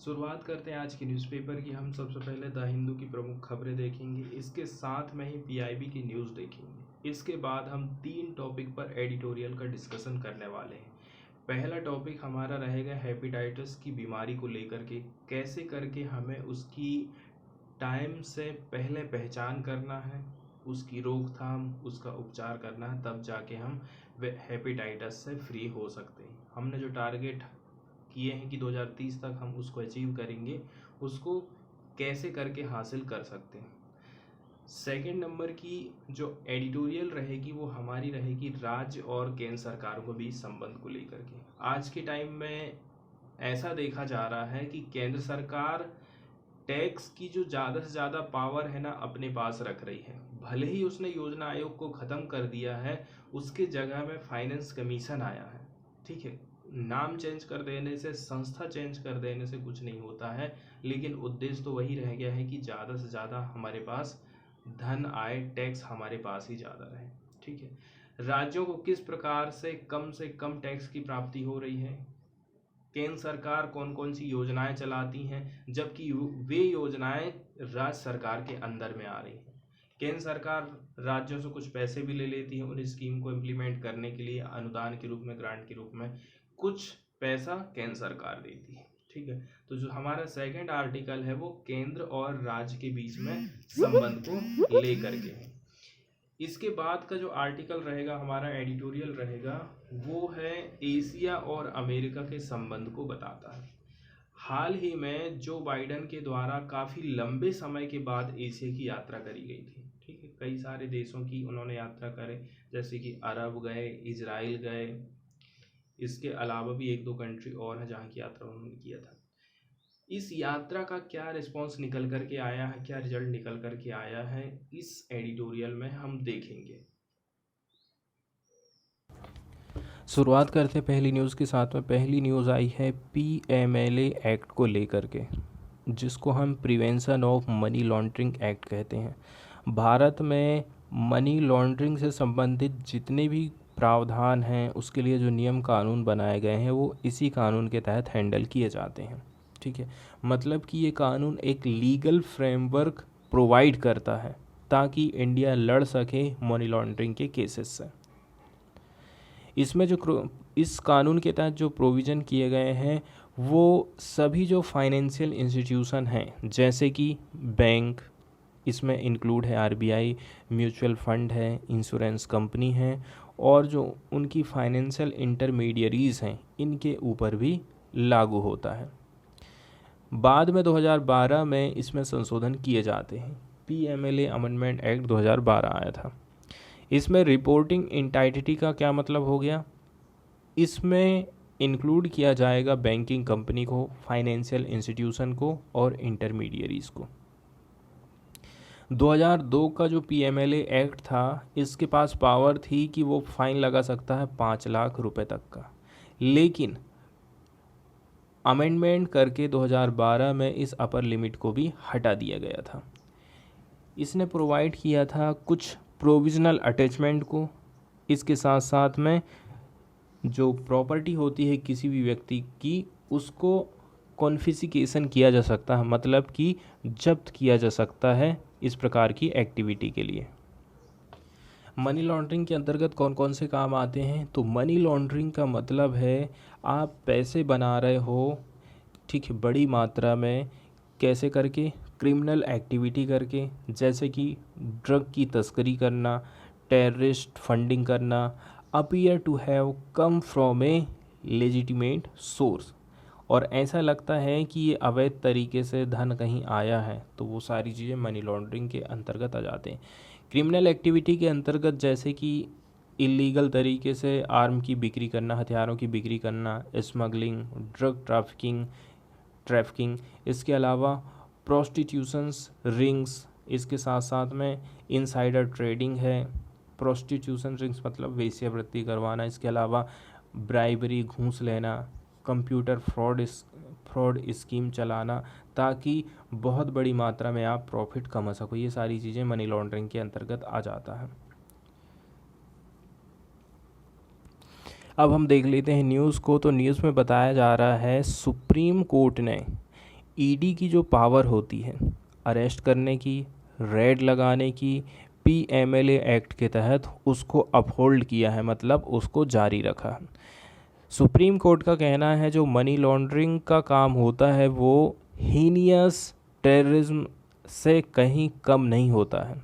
शुरुआत करते हैं आज की न्यूज़पेपर की। हम सबसे पहले द हिंदू की प्रमुख खबरें देखेंगे, इसके साथ में ही पीआईबी की न्यूज़ देखेंगे। इसके बाद हम 3 टॉपिक पर एडिटोरियल का डिस्कशन करने वाले हैं। पहला टॉपिक हमारा रहेगा हेपेटाइटिस की बीमारी को लेकर के, कैसे करके हमें उसकी टाइम से पहले पहचान करना है, उसकी रोकथाम, उसका उपचार करना है, तब जाके हम हेपेटाइटिस से फ्री हो सकते हैं। हमने जो टारगेट किए हैं कि 2030 तक हम उसको अचीव करेंगे, उसको कैसे करके हासिल कर सकते हैं। सेकंड नंबर की जो एडिटोरियल रहेगी वो हमारी रहेगी राज्य और केंद्र सरकारों के बीच संबंध को लेकर के। आज के टाइम में ऐसा देखा जा रहा है कि केंद्र सरकार टैक्स की जो ज़्यादा से ज़्यादा पावर है ना अपने पास रख रही है। भले ही उसने योजना आयोग को ख़त्म कर दिया है, उसके जगह में फाइनेंस कमीशन आया है। ठीक है, नाम चेंज कर देने से, संस्था चेंज कर देने से कुछ नहीं होता है, लेकिन उद्देश्य तो वही रह गया है कि ज़्यादा से ज़्यादा हमारे पास धन आए, टैक्स हमारे पास ही ज़्यादा रहे। ठीक है, राज्यों को किस प्रकार से कम टैक्स की प्राप्ति हो रही है, केंद्र सरकार कौन कौन सी योजनाएं चलाती हैं, जबकि वे योजनाएं राज्य सरकार के अंदर में आ रही हैं। केंद्र सरकार राज्यों से कुछ पैसे भी ले लेती है उन स्कीम को इम्प्लीमेंट करने के लिए, अनुदान के रूप में, ग्रांट के रूप में कुछ पैसा केंद्र सरकार देती है। ठीक है, तो जो हमारा सेकंड आर्टिकल है वो केंद्र और राज्य के बीच में संबंध को लेकर के है। इसके बाद का जो आर्टिकल रहेगा, हमारा एडिटोरियल रहेगा, वो है एशिया और अमेरिका के संबंध को बताता है। हाल ही में जो बाइडन के द्वारा काफ़ी लंबे समय के बाद एशिया की यात्रा करी गई थी। ठीक है, कई सारे देशों की उन्होंने यात्रा करे, जैसे कि अरब गए, इजराइल गए, इसके अलावा भी 1-2 कंट्री और हैं जहाँ की यात्रा उन्होंने किया था। इस यात्रा का क्या रिस्पॉन्स निकल कर के आया है, क्या रिजल्ट निकल कर के आया है, इस एडिटोरियल में हम देखेंगे। शुरुआत करते हैं पहली न्यूज़ के साथ में। पहली न्यूज़ आई है पीएमएलए एक्ट को लेकर के, जिसको हम prevention of money laundering act कहते हैं। भारत में मनी लॉन्ड्रिंग से संबंधित जितने भी प्रावधान हैं, उसके लिए जो नियम कानून बनाए गए हैं वो इसी कानून के तहत हैंडल किए जाते हैं। ठीक है, मतलब कि ये कानून एक लीगल फ्रेमवर्क प्रोवाइड करता है ताकि इंडिया लड़ सके मनी लॉन्ड्रिंग के केसेस से। इसमें जो इस कानून के तहत जो प्रोविज़न किए गए हैं वो सभी जो फाइनेंशियल इंस्टीट्यूशन हैं, जैसे कि बैंक, इसमें इंक्लूड है आरबीआई, म्यूचुअल फंड है, इंश्योरेंस कंपनी है, और जो उनकी फाइनेंशियल इंटरमीडियरीज़ हैं, इनके ऊपर भी लागू होता है। बाद में 2012 में इसमें संशोधन किए जाते हैं। पीएमएलए अमेंडमेंट एक्ट 2012 आया था। इसमें रिपोर्टिंग एंटिटी का क्या मतलब हो गया, इसमें इंक्लूड किया जाएगा बैंकिंग कंपनी को, फाइनेंशियल इंस्टीट्यूशन को और इंटरमीडियरीज़ को। 2002 का जो पीएमएलए एक्ट था, इसके पास पावर थी कि वो फाइन लगा सकता है 5 लाख रुपए तक का, लेकिन अमेंडमेंट करके 2012 में इस अपर लिमिट को भी हटा दिया गया था। इसने प्रोवाइड किया था कुछ प्रोविजनल अटैचमेंट को। इसके साथ साथ में जो प्रॉपर्टी होती है किसी भी व्यक्ति की, उसको कॉन्फिस्केशन किया जा सकता है, मतलब कि जब्त किया जा सकता है इस प्रकार की एक्टिविटी के लिए। मनी लॉन्ड्रिंग के अंतर्गत कौन कौन से काम आते हैं, तो मनी लॉन्ड्रिंग का मतलब है आप पैसे बना रहे हो, ठीक है, बड़ी मात्रा में, कैसे करके, क्रिमिनल एक्टिविटी करके, जैसे कि ड्रग की तस्करी करना, टेररिस्ट फंडिंग करना, appear to have come from a legitimate source, और ऐसा लगता है कि ये अवैध तरीके से धन कहीं आया है, तो वो सारी चीज़ें मनी लॉन्ड्रिंग के अंतर्गत आ जाते हैं। क्रिमिनल एक्टिविटी के अंतर्गत जैसे कि इलीगल तरीके से आर्म की बिक्री करना, हथियारों की बिक्री करना, स्मगलिंग, ड्रग ट्रैफिकिंग, इसके अलावा प्रोस्टिट्यूशंस रिंग्स, इसके साथ साथ में इनसाइडर ट्रेडिंग है। प्रोस्टिट्यूशन रिंग्स मतलब वेश्यावृत्ति करवाना, इसके अलावा ब्राइबरी, घूस लेना, कंप्यूटर फ्रॉड स्कीम चलाना, ताकि बहुत बड़ी मात्रा में आप प्रॉफिट कमा सको। ये सारी चीज़ें मनी लॉन्ड्रिंग के अंतर्गत आ जाता है। अब हम देख लेते हैं न्यूज़ को। तो न्यूज़ में बताया जा रहा है सुप्रीम कोर्ट ने ईडी की जो पावर होती है अरेस्ट करने की, रेड लगाने की, पीएमएलए एक्ट के तहत उसको अपहोल्ड किया है, मतलब उसको जारी रखा है। सुप्रीम कोर्ट का कहना है जो मनी लॉन्ड्रिंग का काम होता है वो हीनियस टेररिज्म से कहीं कम नहीं होता है,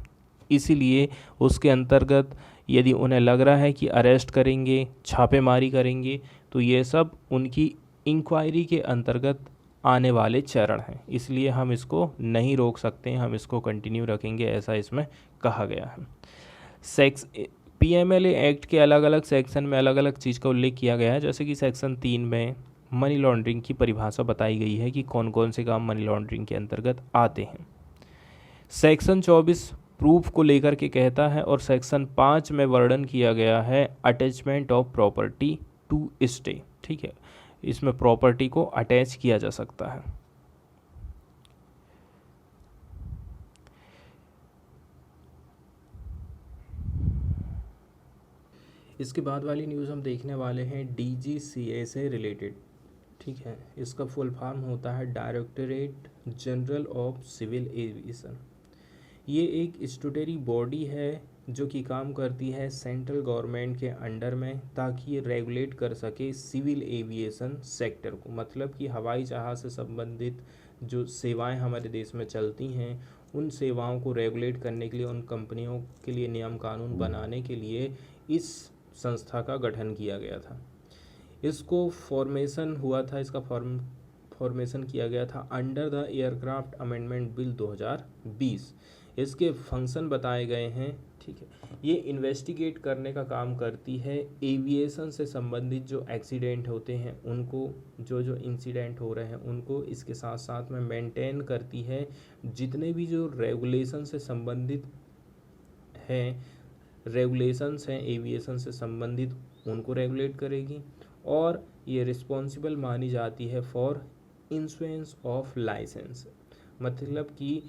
इसीलिए उसके अंतर्गत यदि उन्हें लग रहा है कि अरेस्ट करेंगे, छापेमारी करेंगे, तो ये सब उनकी इंक्वायरी के अंतर्गत आने वाले चरण हैं, इसलिए हम इसको नहीं रोक सकते हैं, हम इसको कंटिन्यू रखेंगे, ऐसा इसमें कहा गया है। पीएमएलए एक्ट के अलग अलग सेक्शन में अलग अलग चीज़ का उल्लेख किया गया है, जैसे कि सेक्शन 3 में मनी लॉन्ड्रिंग की परिभाषा बताई गई है कि कौन कौन से काम मनी लॉन्ड्रिंग के अंतर्गत आते हैं। सेक्शन 24 प्रूफ को लेकर के कहता है और सेक्शन 5 में वर्णन किया गया है attachment of property to stay. ठीक है, इसमें प्रॉपर्टी को अटैच किया जा सकता है। इसके बाद वाली न्यूज़ हम देखने वाले हैं डीजीसीए से रिलेटेड। ठीक है, इसका फुल फॉर्म होता है directorate general of civil aviation. ये एक स्टैट्यूटरी बॉडी है जो कि काम करती है सेंट्रल गवर्नमेंट के अंडर में, ताकि ये रेगुलेट कर सके सिविल एविएशन सेक्टर को, मतलब कि हवाई जहाज़ से संबंधित जो सेवाएं हमारे देश में चलती हैं उन सेवाओं को रेगुलेट करने के लिए, उन कंपनियों के लिए नियम कानून बनाने के लिए इस संस्था का गठन किया गया था। इसको फॉर्मेशन हुआ था, इसका फॉर्मेशन किया गया था under the aircraft amendment bill 2020। इसके फंक्शन बताए गए हैं। ठीक है, ये इन्वेस्टिगेट करने का काम करती है एविएशन से संबंधित जो एक्सीडेंट होते हैं उनको, जो इंसिडेंट हो रहे हैं उनको, इसके साथ साथ में मेंटेन करती है जितने भी जो रेगुलेशन से संबंधित हैं, रेगुलेशंस हैं एविएशन से संबंधित, उनको रेगुलेट करेगी। और ये रिस्पॉन्सिबल मानी जाती है फॉर इंश्योरेंस ऑफ लाइसेंस, मतलब कि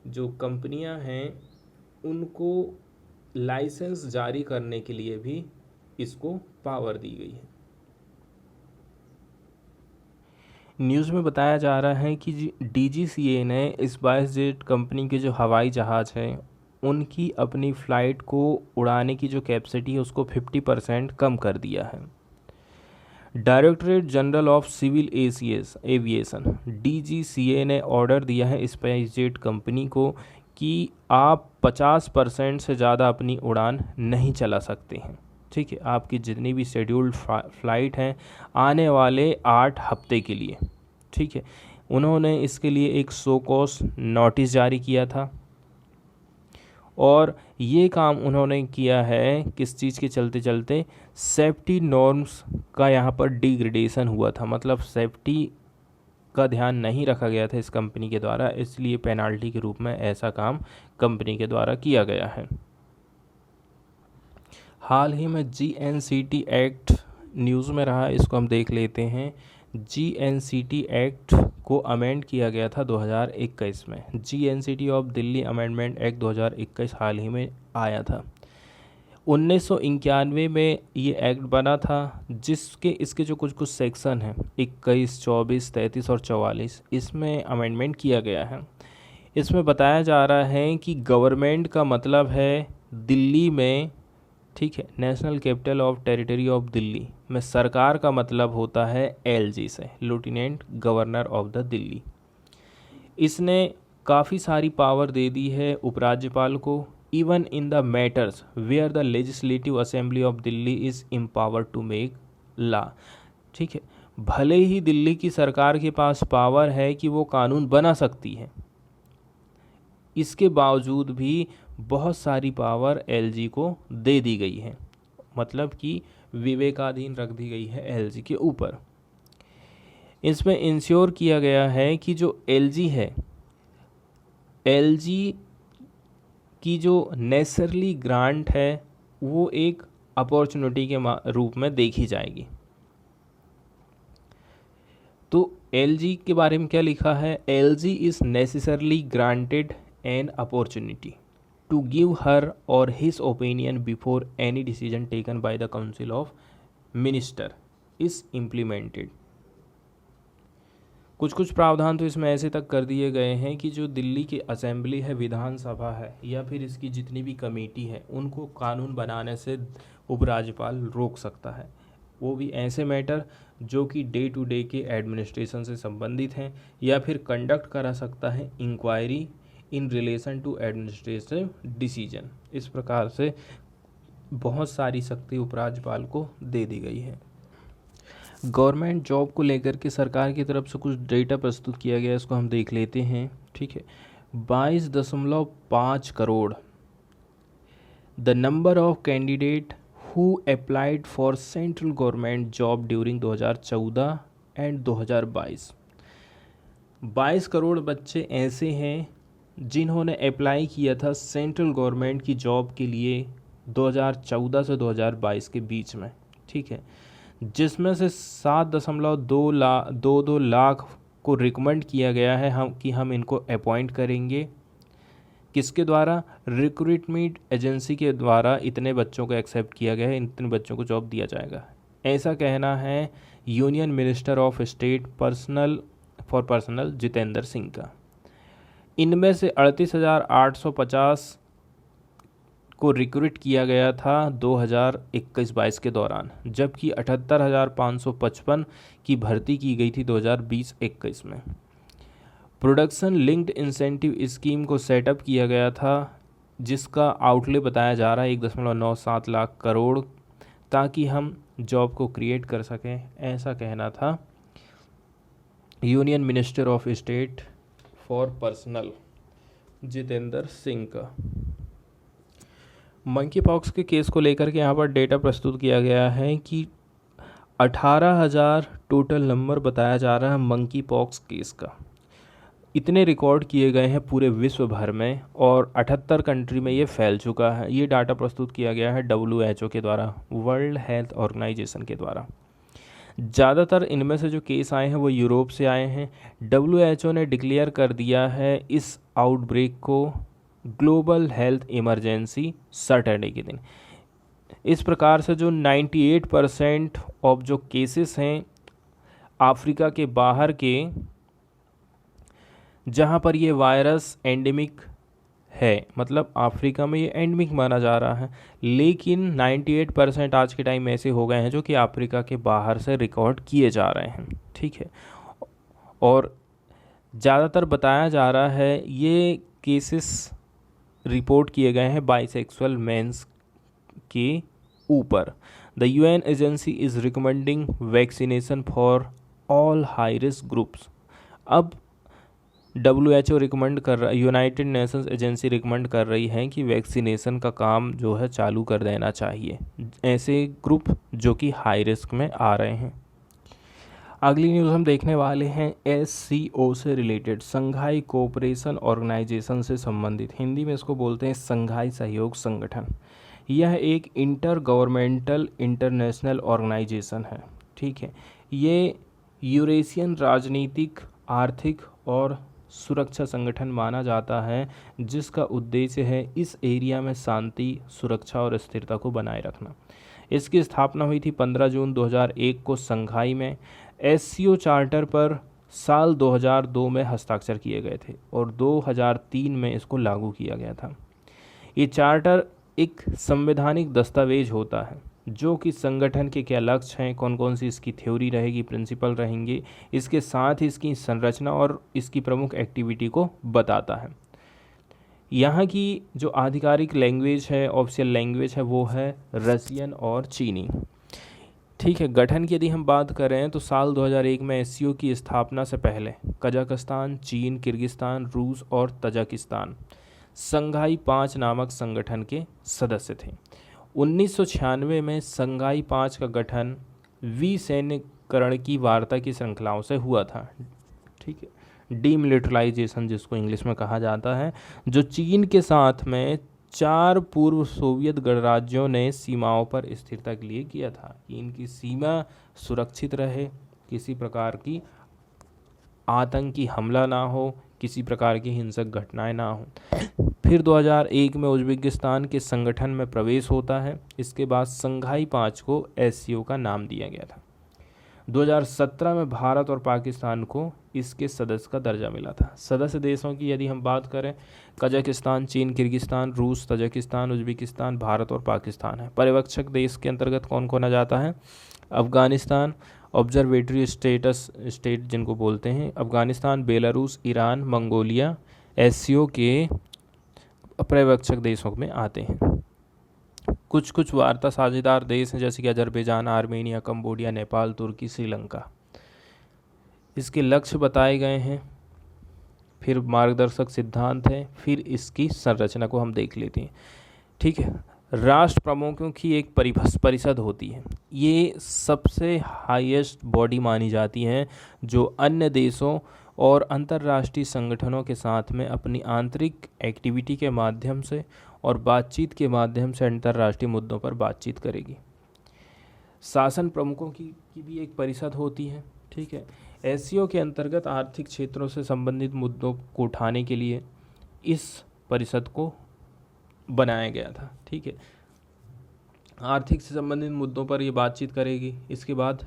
जो कंपनियां हैं उनको लाइसेंस जारी करने के लिए भी इसको पावर दी गई है। न्यूज़ में बताया जा रहा है कि डीजीसीए ने स्पाइसजेट कंपनी के जो हवाई जहाज़ हैं उनकी अपनी फ़्लाइट को उड़ाने की जो कैपेसिटी है उसको 50% कम कर दिया है। Directorate general of civil aviation DGCA ने ऑर्डर दिया है स्पाइसजेट कंपनी को कि आप 50% से ज़्यादा अपनी उड़ान नहीं चला सकते हैं। ठीक है, आपकी जितनी भी शेड्यूल्ड फ़्लाइट हैं आने वाले 8 हफ्ते के लिए। ठीक है, उन्होंने इसके लिए एक सो कॉज नोटिस जारी किया था और ये काम उन्होंने किया है किस चीज़ के चलते चलते, सेफ्टी नॉर्म्स का यहाँ पर डिग्रेडेशन हुआ था, मतलब सेफ्टी का ध्यान नहीं रखा गया था इस कंपनी के द्वारा, इसलिए पेनाल्टी के रूप में ऐसा काम कंपनी के द्वारा किया गया है। हाल ही में जीएनसीटी एक्ट न्यूज़ में रहा, इसको हम देख लेते हैं। जीएनसीटी एक्ट को अमेंड किया गया था 2021 में। GNCT of Delhi amendment act 2021 हाल ही में आया था। 1991 में ये एक्ट बना था, इसके जो कुछ सेक्शन हैं 21, 24, 33 और 44, इसमें अमेंडमेंट किया गया है। इसमें बताया जा रहा है कि गवर्नमेंट का मतलब है दिल्ली में, ठीक है, national capital of territory of Delhi में सरकार का मतलब होता है एलजी से, lieutenant governor of the Delhi. इसने काफ़ी सारी पावर दे दी है उपराज्यपाल को, even in the matters where the legislative assembly of Delhi is empowered to make law. ठीक है, भले ही दिल्ली की सरकार के पास पावर है कि वो कानून बना सकती है, इसके बावजूद भी बहुत सारी पावर एलजी को दे दी गई है, मतलब कि विवेकाधीन रख दी गई है एलजी के ऊपर। इसमें इंश्योर किया गया है कि जो एलजी है, एलजी की जो नेसेसरली ग्रांट है वो एक अपॉर्चुनिटी के रूप में देखी जाएगी। तो एलजी के बारे में क्या लिखा है, LG is necessarily granted an opportunity to give her or his opinion before any decision taken by the council of minister is implemented। कुछ कुछ प्रावधान तो इसमें ऐसे तक कर दिए गए हैं कि जो दिल्ली की असेंबली है, विधानसभा है, या फिर इसकी जितनी भी कमेटी है, उनको कानून बनाने से उपराज्यपाल रोक सकता है। वो भी ऐसे मैटर जो कि डे टू डे के एडमिनिस्ट्रेशन से संबंधित हैं, या फिर कंडक्ट करा सकता है inquiry in relation to administrative decision. इस प्रकार से बहुत सारी शक्ति उपराज्यपाल को दे दी गई है। गवर्नमेंट जॉब को लेकर के सरकार की तरफ से कुछ डेटा प्रस्तुत किया गया है, इसको हम देख लेते हैं। ठीक है, 22.5 crore the number of candidate who applied for central government job during 2014 and 2022। 22 crore बच्चे ऐसे हैं जिन्होंने अप्लाई किया था सेंट्रल गवर्नमेंट की जॉब के लिए 2014 से 2022 के बीच में। ठीक है, जिसमें से 7.22 लाख को रिकमेंड किया गया है हम इनको अपॉइंट करेंगे। किसके द्वारा? रिक्रूटमेंट एजेंसी के द्वारा इतने बच्चों को एक्सेप्ट किया गया है, इतने बच्चों को जॉब दिया जाएगा, ऐसा कहना है union minister of state for personnel Jitendra Singh का। इनमें से 38,850 को रिक्रूट किया गया था 2021-22 के दौरान, जबकि 78,555 की भर्ती की गई थी 2020-21 में। प्रोडक्शन लिंक्ड इंसेंटिव स्कीम को सेटअप किया गया था, जिसका आउटले बताया जा रहा है 1.97 लाख करोड़, ताकि हम जॉब को क्रिएट कर सकें, ऐसा कहना था union minister of state for personnel Jitendra Singh का। मंकी पॉक्स के केस को लेकर के यहाँ पर डेटा प्रस्तुत किया गया है कि 18,000 टोटल नंबर बताया जा रहा है मंकी पॉक्स केस का। इतने रिकॉर्ड किए गए हैं पूरे विश्व भर में और 78 कंट्री में ये फैल चुका है। ये डाटा प्रस्तुत किया गया है WHO के द्वारा, वर्ल्ड हेल्थ ऑर्गेनाइजेशन के द्वारा। ज़्यादातर इनमें से जो केस आए हैं वो यूरोप से आए हैं। WHO ने डिक्लेयर कर दिया है इस आउटब्रेक को ग्लोबल हेल्थ इमरजेंसी सैटरडे के दिन। इस प्रकार से जो 98% ऑफ जो केसेस हैं अफ्रीका के बाहर के, जहाँ पर ये वायरस एंडेमिक है, मतलब अफ्रीका में ये एंडेमिक माना जा रहा है, लेकिन 98% आज के टाइम ऐसे हो गए हैं जो कि अफ्रीका के बाहर से रिकॉर्ड किए जा रहे हैं। ठीक है, और ज़्यादातर बताया जा रहा है ये केसेस रिपोर्ट किए गए हैं बाइसेक्सुअल मेंस के ऊपर। The UN agency is recommending vaccination for all high risk groups. अब WHO रिकमेंड कर रहा है, यूनाइटेड नेशंस एजेंसी रिकमेंड कर रही है कि वैक्सीनेशन का काम जो है चालू कर देना चाहिए ऐसे ग्रुप जो कि हाई रिस्क में आ रहे हैं। अगली न्यूज़ हम देखने वाले हैं SCO से रिलेटेड, संघाई कोऑपरेशन ऑर्गेनाइजेशन से संबंधित। हिंदी में इसको बोलते हैं संघाई सहयोग संगठन। यह एक इंटर गवर्नमेंटल इंटरनेशनल ऑर्गेनाइजेशन है। ठीक है, ये यूरेशियन राजनीतिक, आर्थिक और सुरक्षा संगठन माना जाता है, जिसका उद्देश्य है इस एरिया में शांति, सुरक्षा और स्थिरता को बनाए रखना। इसकी स्थापना हुई थी 15 जून 2001 को संघाई में। SCO चार्टर पर साल 2002 में हस्ताक्षर किए गए थे और 2003 में इसको लागू किया गया था। ये चार्टर एक संवैधानिक दस्तावेज होता है जो कि संगठन के क्या लक्ष्य हैं, कौन कौन सी इसकी थ्योरी रहेगी, प्रिंसिपल रहेंगे, इसके साथ ही इसकी संरचना और इसकी प्रमुख एक्टिविटी को बताता है। यहाँ की जो आधिकारिक लैंग्वेज है, ऑफिशियल लैंग्वेज है, वो है रसियन और चीनी। ठीक है, गठन की यदि हम बात करें तो साल 2001 में SCO की स्थापना से पहले कजाकिस्तान, चीन, किर्गिस्तान, रूस और तजाकिस्तान संघाई 5 नामक संगठन के सदस्य थे। 1996 में संघाई 5 का गठन विसैन्यकरण की वार्ता की श्रृंखलाओं से हुआ था। ठीक है, डीमिलिटराइजेशन जिसको इंग्लिश में कहा जाता है, जो चीन के साथ में 4 पूर्व सोवियत गणराज्यों ने सीमाओं पर स्थिरता के लिए किया था कि इनकी सीमा सुरक्षित रहे, किसी प्रकार की आतंकी हमला ना हो, किसी प्रकार की हिंसक घटनाएं ना हो। फिर 2001 में उज्बेकिस्तान के संगठन में प्रवेश होता है। इसके बाद संघाई 5 को SCO का नाम दिया गया था। 2017 में भारत और पाकिस्तान को इसके सदस्य का दर्जा मिला था। सदस्य देशों की यदि हम बात करें, कजाकिस्तान, चीन, किर्गिस्तान, रूस, तजाकिस्तान, उज्बेकिस्तान, भारत और पाकिस्तान है। पर्यवेक्षक देश के अंतर्गत कौन कौन आ जाता है? अफगानिस्तान, ऑब्जर्वेटरी स्टेट जिनको बोलते हैं, Afghanistan, Belarus, Iran, Mongolia SCO के पर्यवेक्षक देशों में आते हैं। कुछ कुछ वार्ता साझेदार देश हैं जैसे कि अजरबैजान, आर्मेनिया, कंबोडिया, नेपाल, तुर्की, श्रीलंका। इसके लक्ष्य बताए गए हैं, फिर मार्गदर्शक सिद्धांत है, फिर इसकी संरचना को हम देख लेते हैं। ठीक है, राष्ट्र प्रमुखों की एक परिषद होती है। ये सबसे हाईएस्ट बॉडी मानी जाती है जो अन्य देशों और अंतर्राष्ट्रीय संगठनों के साथ में अपनी आंतरिक एक्टिविटी के माध्यम से और बातचीत के माध्यम से अंतर्राष्ट्रीय मुद्दों पर बातचीत करेगी। शासन प्रमुखों की भी एक परिषद होती है। ठीक है, एससीओ के अंतर्गत आर्थिक क्षेत्रों से संबंधित मुद्दों को उठाने के लिए इस परिषद को बनाया गया था। ठीक है, आर्थिक से संबंधित मुद्दों पर ये बातचीत करेगी, इसके बाद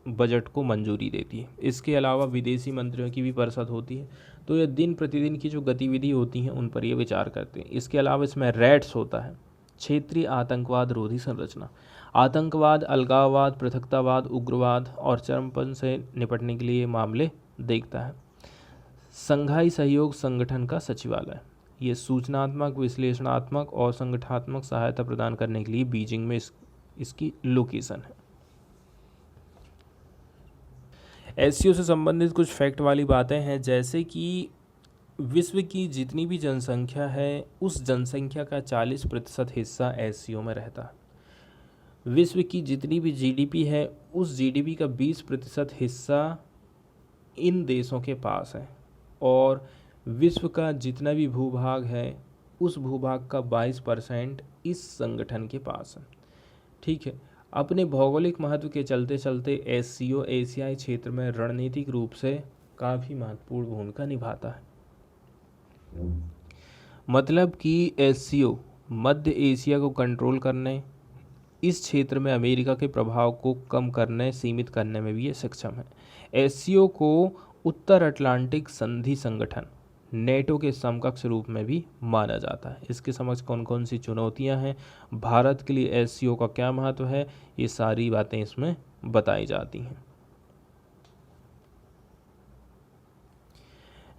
बजट को मंजूरी देती है। इसके अलावा विदेशी मंत्रियों की भी परिषद होती है, तो ये दिन प्रतिदिन की जो गतिविधि होती हैं उन पर ये विचार करते हैं। इसके अलावा इसमें रैट्स होता है, क्षेत्रीय आतंकवाद रोधी संरचना। आतंकवाद, अलगाववाद, पृथकतावाद, उग्रवाद और चरमपंथ से निपटने के लिए मामले देखता है। संघाई सहयोग संगठन का सचिवालय, ये सूचनात्मक, विश्लेषणात्मक और संगठनात्मक सहायता प्रदान करने के लिए बीजिंग में इसकी लोकेशन है। एससीओ से संबंधित कुछ फैक्ट वाली बातें हैं, जैसे कि विश्व की जितनी भी जनसंख्या है उस जनसंख्या का 40% हिस्सा एससीओ में रहता है। विश्व की जितनी भी जीडीपी है उस जीडीपी का 20% हिस्सा इन देशों के पास है, और विश्व का जितना भी भूभाग है उस भूभाग का 22% इस संगठन के पास है। ठीक है, अपने भौगोलिक महत्व के चलते चलते एससीओ एशियाई क्षेत्र में रणनीतिक रूप से काफ़ी महत्वपूर्ण भूमिका निभाता है। मतलब कि एससीओ मध्य एशिया को कंट्रोल करने, इस क्षेत्र में अमेरिका के प्रभाव को कम करने, सीमित करने में भी ये सक्षम है। एससीओ को उत्तर अटलांटिक संधि संगठन नेटो के समकक्ष रूप में भी माना जाता है। इसके समक्ष कौन कौन सी चुनौतियां हैं, भारत के लिए एससीओ का क्या महत्व है, ये सारी बातें इसमें बताई जाती हैं।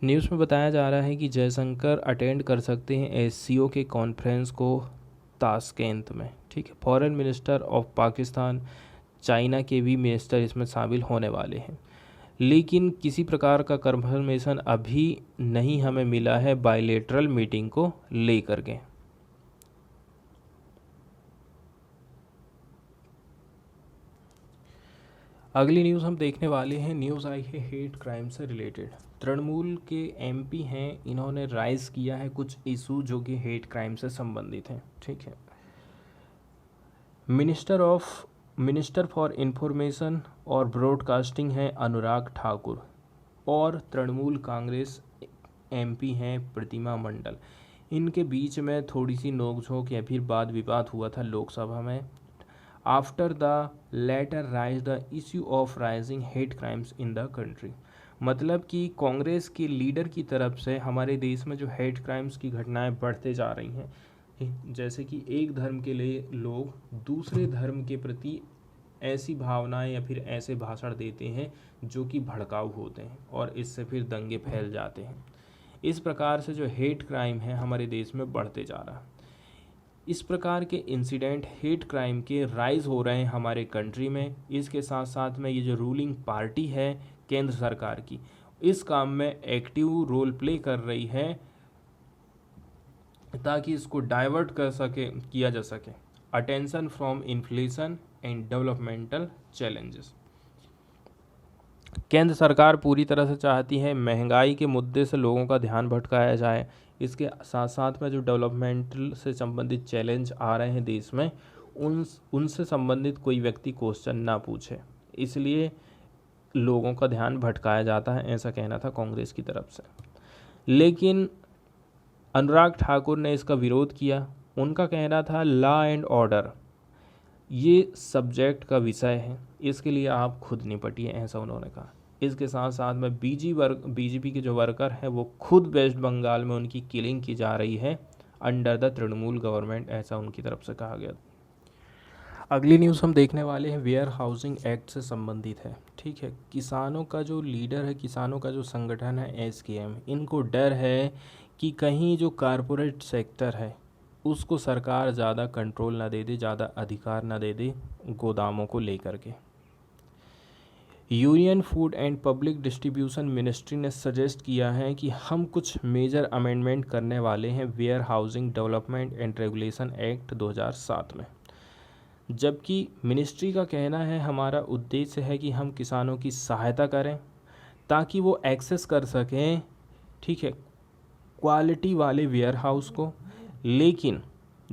न्यूज़ में बताया जा रहा है कि जयशंकर अटेंड कर सकते हैं एससीओ के कॉन्फ्रेंस को ताशकेंत में। ठीक है, foreign minister of Pakistan, China के भी मिनिस्टर इसमें शामिल होने वाले हैं, लेकिन किसी प्रकार का कंफर्मेशन अभी नहीं हमें मिला है बायलैटरल मीटिंग को लेकर के। अगली न्यूज़ हम देखने वाले हैं, न्यूज़ आई है हेट क्राइम से रिलेटेड। तृणमूल के एमपी हैं, इन्होंने राइज किया है कुछ इशू जो कि हेट क्राइम से संबंधित हैं। ठीक है, मिनिस्टर फॉर इंफॉर्मेशन और ब्रॉडकास्टिंग हैं अनुराग ठाकुर, और तृणमूल कांग्रेस एमपी हैं प्रतिमा मंडल। इनके बीच में थोड़ी सी नोकझोंक या फिर वाद विवाद हुआ था लोकसभा में। After the letter rise the issue of rising hate crimes in the country, मतलब कि कांग्रेस के लीडर की तरफ से हमारे देश में जो हेट क्राइम्स की घटनाएं बढ़ते जा रही हैं, जैसे कि एक धर्म के लिए लोग दूसरे धर्म के प्रति ऐसी भावनाएं या फिर ऐसे भाषण देते हैं जो कि भड़काऊ होते हैं और इससे फिर दंगे फैल जाते हैं। इस प्रकार से जो हेट क्राइम है हमारे देश में बढ़ते जा रहा है। इस प्रकार के इंसिडेंट हेट क्राइम के राइज हो रहे हैं हमारे कंट्री में। इसके साथ साथ में ये जो रूलिंग पार्टी है केंद्र सरकार की, इस काम में एक्टिव रोल प्ले कर रही है ताकि इसको डाइवर्ट किया जा सके। Attention from inflation and developmental challenges. केंद्र सरकार पूरी तरह से चाहती है महंगाई के मुद्दे से लोगों का ध्यान भटकाया जाए। इसके साथ साथ में जो डेवलपमेंटल से संबंधित चैलेंज आ रहे हैं देश में, उनसे संबंधित कोई व्यक्ति क्वेश्चन ना पूछे, इसलिए लोगों का ध्यान भटकाया जाता है, ऐसा कहना था कांग्रेस की तरफ से। लेकिन अनुराग ठाकुर ने इसका विरोध किया। उनका कहना था लॉ एंड ऑर्डर, ये सब्जेक्ट का विषय है, इसके लिए आप खुद निपटिए, ऐसा उन्होंने कहा। इसके साथ साथ में बीजेपी के जो वर्कर हैं वो खुद वेस्ट बंगाल में उनकी किलिंग की जा रही है अंडर द तृणमूल गवर्नमेंट, ऐसा उनकी तरफ से कहा गया। अगली न्यूज़ हम देखने वाले हैं वेयर हाउसिंग एक्ट से संबंधित है। ठीक है, किसानों का जो लीडर है, किसानों का जो संगठन है एसकेएम, इनको डर है कि कहीं जो कारपोरेट सेक्टर है उसको सरकार ज़्यादा कंट्रोल ना दे दे, ज़्यादा अधिकार ना दे दे गोदामों को लेकर के। Union food and public distribution ministry ने सजेस्ट किया है कि हम कुछ मेजर अमेंडमेंट करने वाले हैं warehousing development and regulation act 2007 में। जबकि मिनिस्ट्री का कहना है हमारा उद्देश्य है कि हम किसानों की सहायता करें ताकि वो एक्सेस कर सकें, ठीक है, क्वालिटी वाले वेयर हाउस को। लेकिन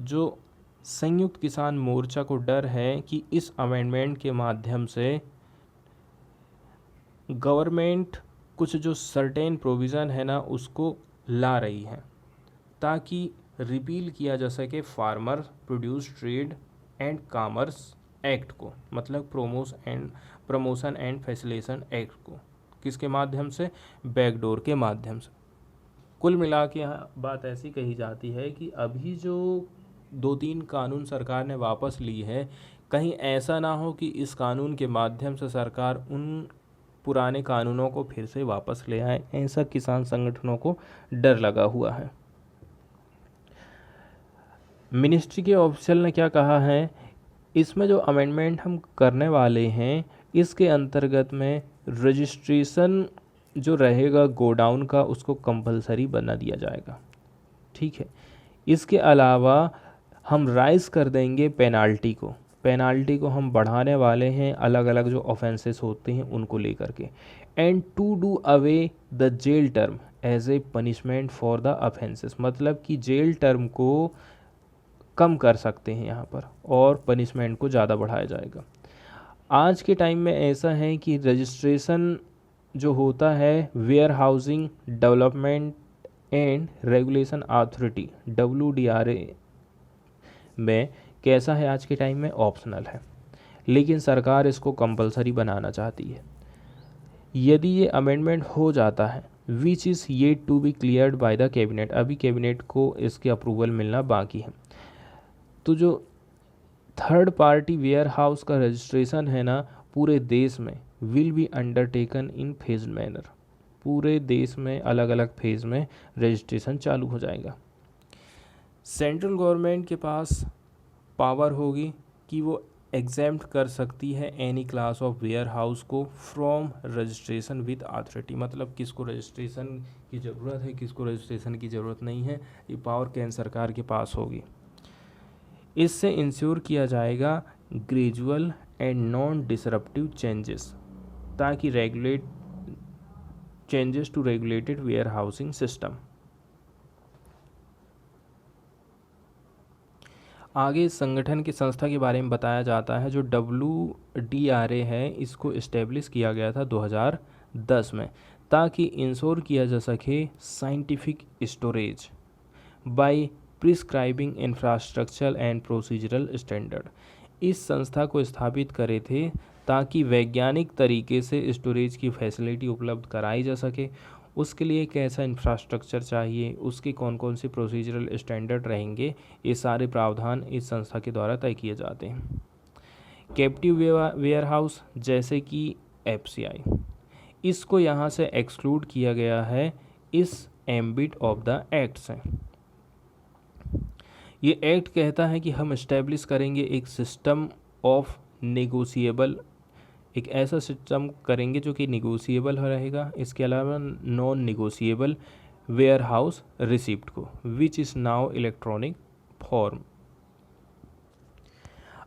जो संयुक्त किसान मोर्चा को डर है कि इस अमेंडमेंट के माध्यम से गवर्नमेंट कुछ जो सर्टेन प्रोविज़न है ना उसको ला रही है ताकि रिपील किया जा सके farmer produce trade and commerce act को, मतलब प्रमोशन एंड फैसिलिटेशन एक्ट को। किसके माध्यम से? बैकडोर के माध्यम से। कुल मिला के यहाँ बात ऐसी कही जाती है कि अभी जो 2-3 कानून सरकार ने वापस ली है, कहीं ऐसा ना हो कि इस कानून के माध्यम से सरकार उन पुराने कानूनों को फिर से वापस ले आए, ऐसा किसान संगठनों को डर लगा हुआ है। मिनिस्ट्री के ऑफिशियल ने क्या कहा है, इसमें जो अमेंडमेंट हम करने वाले हैं इसके अंतर्गत में रजिस्ट्रेशन जो रहेगा गोडाउन का उसको कंपलसरी बना दिया जाएगा। ठीक है, इसके अलावा हम राइज कर देंगे पेनाल्टी को हम बढ़ाने वाले हैं अलग अलग जो ऑफेंसेस होते हैं उनको लेकर के। And to do away the jail term as a punishment for the offences, मतलब कि जेल टर्म को कम कर सकते हैं यहाँ पर और पनिशमेंट को ज़्यादा बढ़ाया जाएगा। आज के टाइम में ऐसा है कि रजिस्ट्रेशन जो होता है warehousing development and regulation authority WDRA में कैसा है, आज के टाइम में ऑप्शनल है, लेकिन सरकार इसको कंपलसरी बनाना चाहती है। यदि ये अमेंडमेंट हो जाता है which is yet to be cleared by the cabinet, अभी कैबिनेट को इसके अप्रूवल मिलना बाकी है, तो जो थर्ड पार्टी वेयर हाउस का रजिस्ट्रेशन है ना पूरे देश में will be undertaken in phased manner, पूरे देश में अलग अलग फेज में रजिस्ट्रेशन चालू हो जाएगा। सेंट्रल गवर्नमेंट के पास पावर होगी कि वो एग्जेम्प्ट कर सकती है any class of warehouse को फ्रॉम रजिस्ट्रेशन विद अथॉरिटी, मतलब किसको रजिस्ट्रेशन की ज़रूरत है किसको रजिस्ट्रेशन की ज़रूरत नहीं है, ये पावर केंद्र सरकार के पास होगी। इससे इंश्योर किया जाएगा gradual and non disruptive changes, ताकि changes to regulated warehousing system. आगे इस संगठन की संस्था के बारे में बताया जाता है। जो WDRA है इसको इस्टेब्लिश किया गया था 2010 में ताकि इंश्योर किया जा सके scientific storage by prescribing infrastructure and procedural standard. इस संस्था को स्थापित करे थे ताकि वैज्ञानिक तरीके से स्टोरेज की फैसिलिटी उपलब्ध कराई जा सके। उसके लिए कैसा इंफ्रास्ट्रक्चर चाहिए, उसके कौन कौन से प्रोसीजरल स्टैंडर्ड रहेंगे, ये सारे प्रावधान इस संस्था के द्वारा तय किए जाते हैं। कैप्टिव वेयर हाउस जैसे कि FCI, इसको यहाँ से एक्सक्लूड किया गया है इस एम्बिट ऑफ द एक्ट से। ये एक्ट कहता है कि हम इस्टेब्लिश करेंगे एक सिस्टम ऑफ नेगोशिएबल, एक ऐसा सिस्टम करेंगे जो कि निगोशिएबल रहेगा। इसके अलावा non negotiable warehouse receipt को which is now electronic form.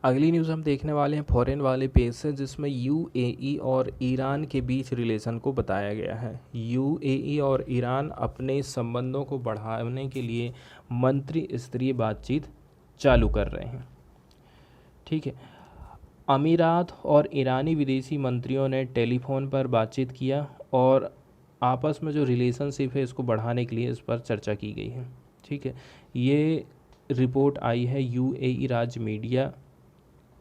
अगली न्यूज़ हम देखने वाले हैं फॉरेन वाले पेज से, जिसमें UAE और ईरान के बीच रिलेशन को बताया गया है। UAE और ईरान अपने संबंधों को बढ़ाने के लिए मंत्री स्तरीय बातचीत चालू कर रहे हैं। ठीक है, अमीरात और ईरानी विदेशी मंत्रियों ने टेलीफोन पर बातचीत किया और आपस में जो रिलेशनशिप है इसको बढ़ाने के लिए इस पर चर्चा की गई है। ठीक है, ये रिपोर्ट आई है UAE राज्य मीडिया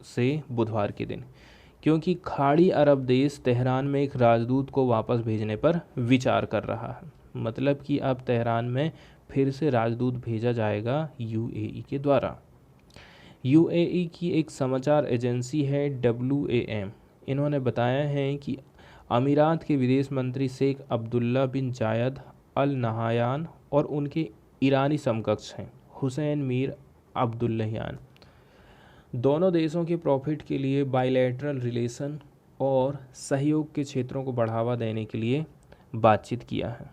से बुधवार के दिन, क्योंकि खाड़ी अरब देश तेहरान में एक राजदूत को वापस भेजने पर विचार कर रहा है। मतलब कि अब तेहरान में फिर से राजदूत भेजा जाएगा यूएई के द्वारा। यूएई की एक समाचार एजेंसी है WAM, इन्होंने बताया है कि अमीरात के विदेश मंत्री शेख अब्दुल्ला बिन जायद अल नहायान और उनके ईरानी समकक्ष हैं हुसैन मीर अब्दुल्लाहियान, दोनों देशों के प्रॉफिट के लिए बायलैटरल रिलेशन और सहयोग के क्षेत्रों को बढ़ावा देने के लिए बातचीत किया है।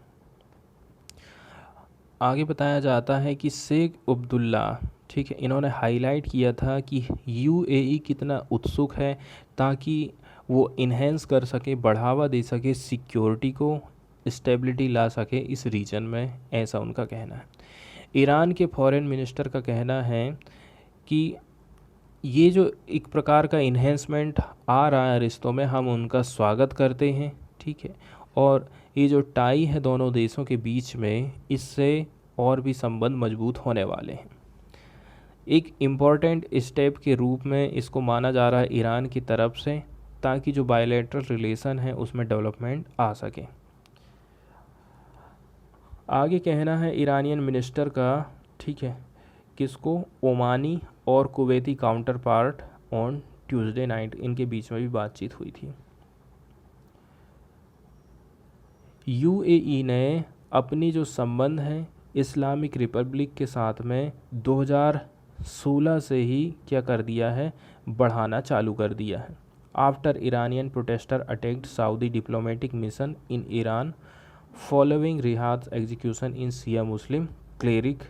आगे बताया जाता है कि शेख अब्दुल्ला, ठीक है, इन्होंने हाईलाइट किया था कि यूएई कितना उत्सुक है ताकि वो इन्हेंस कर सके, बढ़ावा दे सके, सिक्योरिटी को, स्टेबिलिटी ला सके इस रीजन में, ऐसा उनका कहना है। ईरान के फॉरेन मिनिस्टर का कहना है कि ये जो एक प्रकार का इन्हेंसमेंट आ रहा है रिश्तों में, हम उनका स्वागत करते हैं, ठीक है, और ये जो टाई है दोनों देशों के बीच में, इससे और भी संबंध मजबूत होने वाले हैं। एक इम्पॉर्टेंट स्टेप के रूप में इसको माना जा रहा है ईरान की तरफ से, ताकि जो बायलैटरल रिलेशन है उसमें डेवलपमेंट आ सके। आगे कहना है ईरानियन मिनिस्टर का, ठीक है, किसको, ओमानी और Kuwaiti counter part on Tuesday night, इनके बीच में भी बातचीत हुई थी। यूएई ने अपनी जो संबंध है इस्लामिक रिपब्लिक के साथ में 2016 से ही क्या कर दिया है, बढ़ाना चालू कर दिया है। After Iranian protester attacked Saudi diplomatic mission in Iran following Riyadh execution in Shia Muslim cleric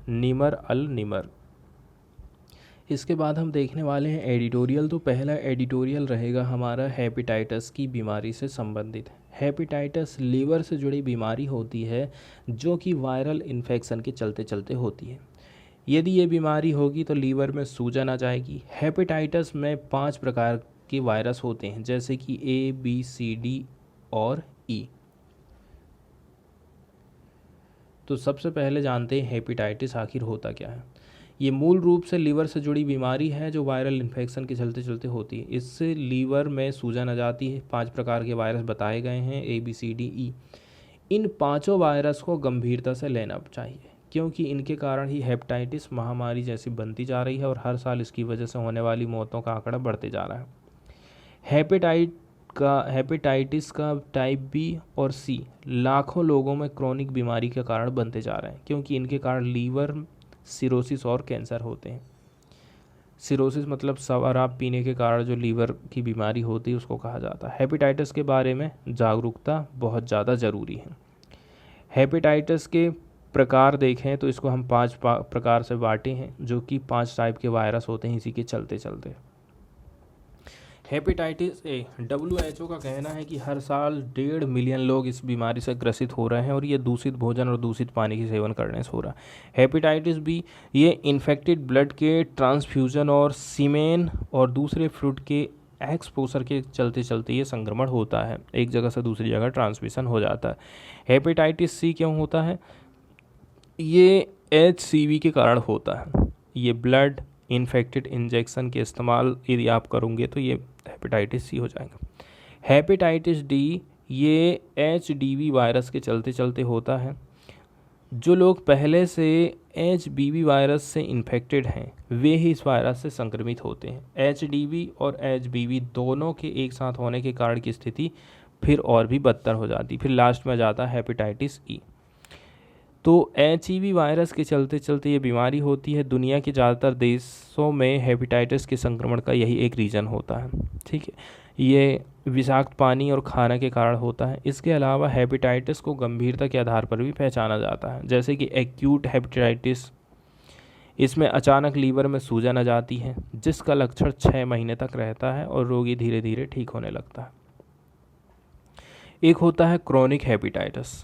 Nimr al Nimr. इसके बाद हम देखने वाले हैं एडिटोरियल। तो पहला एडिटोरियल रहेगा हमारा हेपेटाइटिस की बीमारी से संबंधित। हेपेटाइटिस लीवर से जुड़ी बीमारी होती है जो कि वायरल इन्फेक्शन के चलते चलते होती है। यदि ये बीमारी होगी तो लीवर में सूजन आ जाएगी। हेपेटाइटिस में 5 प्रकार के वायरस होते हैं, जैसे कि A, B, C, D और E। तो सबसे पहले जानते हैं हेपेटाइटिस आखिर होता क्या है। ये मूल रूप से लीवर से जुड़ी बीमारी है जो वायरल इन्फेक्शन के चलते चलते होती है। इससे लीवर में सूजन आ जाती है। 5 प्रकार के वायरस बताए गए हैं, A, B, C, D, E। In 5 virus को गंभीरता से लेना चाहिए, क्योंकि इनके कारण ही हेपेटाइटिस महामारी जैसी बनती जा रही है और हर साल इसकी वजह से होने वाली मौतों का आंकड़ा बढ़ते जा रहा है। हेपेटाइटिस का टाइप बी और सी लाखों लोगों में क्रोनिक बीमारी के कारण बनते जा रहे हैं, क्योंकि इनके कारण लीवर सिरोसिस और कैंसर होते हैं। सिरोसिस मतलब शराब पीने के कारण जो लीवर की बीमारी होती है उसको कहा जाता है। हेपेटाइटिस के बारे में जागरूकता बहुत ज़्यादा ज़रूरी है। हेपेटाइटिस के प्रकार देखें तो इसको हम 5 प्रकार से बांटे हैं, जो कि 5 टाइप के वायरस होते हैं इसी के चलते चलते। हेपेटाइटिस ए, WHO का कहना है कि हर साल 1.5 मिलियन लोग इस बीमारी से ग्रसित हो रहे हैं और ये दूषित भोजन और दूषित पानी के सेवन करने से हो रहा है। हेपेटाइटिस बी, ये इन्फेक्टेड ब्लड के ट्रांसफ्यूजन और सीमेन और दूसरे फ्रूट के एक्सपोजर के चलते चलते ये संक्रमण होता है, एक जगह से दूसरी जगह ट्रांसमिशन हो जाता है। हेपेटाइटिस सी क्यों होता है? ये HCV के कारण होता है। ये ब्लड इन्फेक्टेड इंजेक्शन के इस्तेमाल यदि आप करोगे तो ये हेपेटाइटिस सी हो जाएगा। हेपेटाइटिस डी, ये HDV वायरस के चलते चलते होता है। जो लोग पहले से HBV वायरस से इन्फेक्टेड हैं वे ही इस वायरस से संक्रमित होते हैं। HDV और HBV दोनों के एक साथ होने के कारण की स्थिति फिर और भी बदतर हो जाती, फिर लास्ट में जाता है हेपेटाइटिस ई। तो HEV वायरस के चलते चलते ये बीमारी होती है। दुनिया के ज़्यादातर देशों में हेपेटाइटिस के संक्रमण का यही एक रीज़न होता है, ठीक है। ये विषाक्त पानी और खाना के कारण होता है। इसके अलावा हेपेटाइटिस को गंभीरता के आधार पर भी पहचाना जाता है, जैसे कि एक्यूट हेपेटाइटिस। इसमें अचानक लीवर में सूजन आ जाती है जिसका लक्षण 6 महीने तक रहता है और रोगी धीरे धीरे ठीक होने लगता है। एक होता है chronic hepatitis.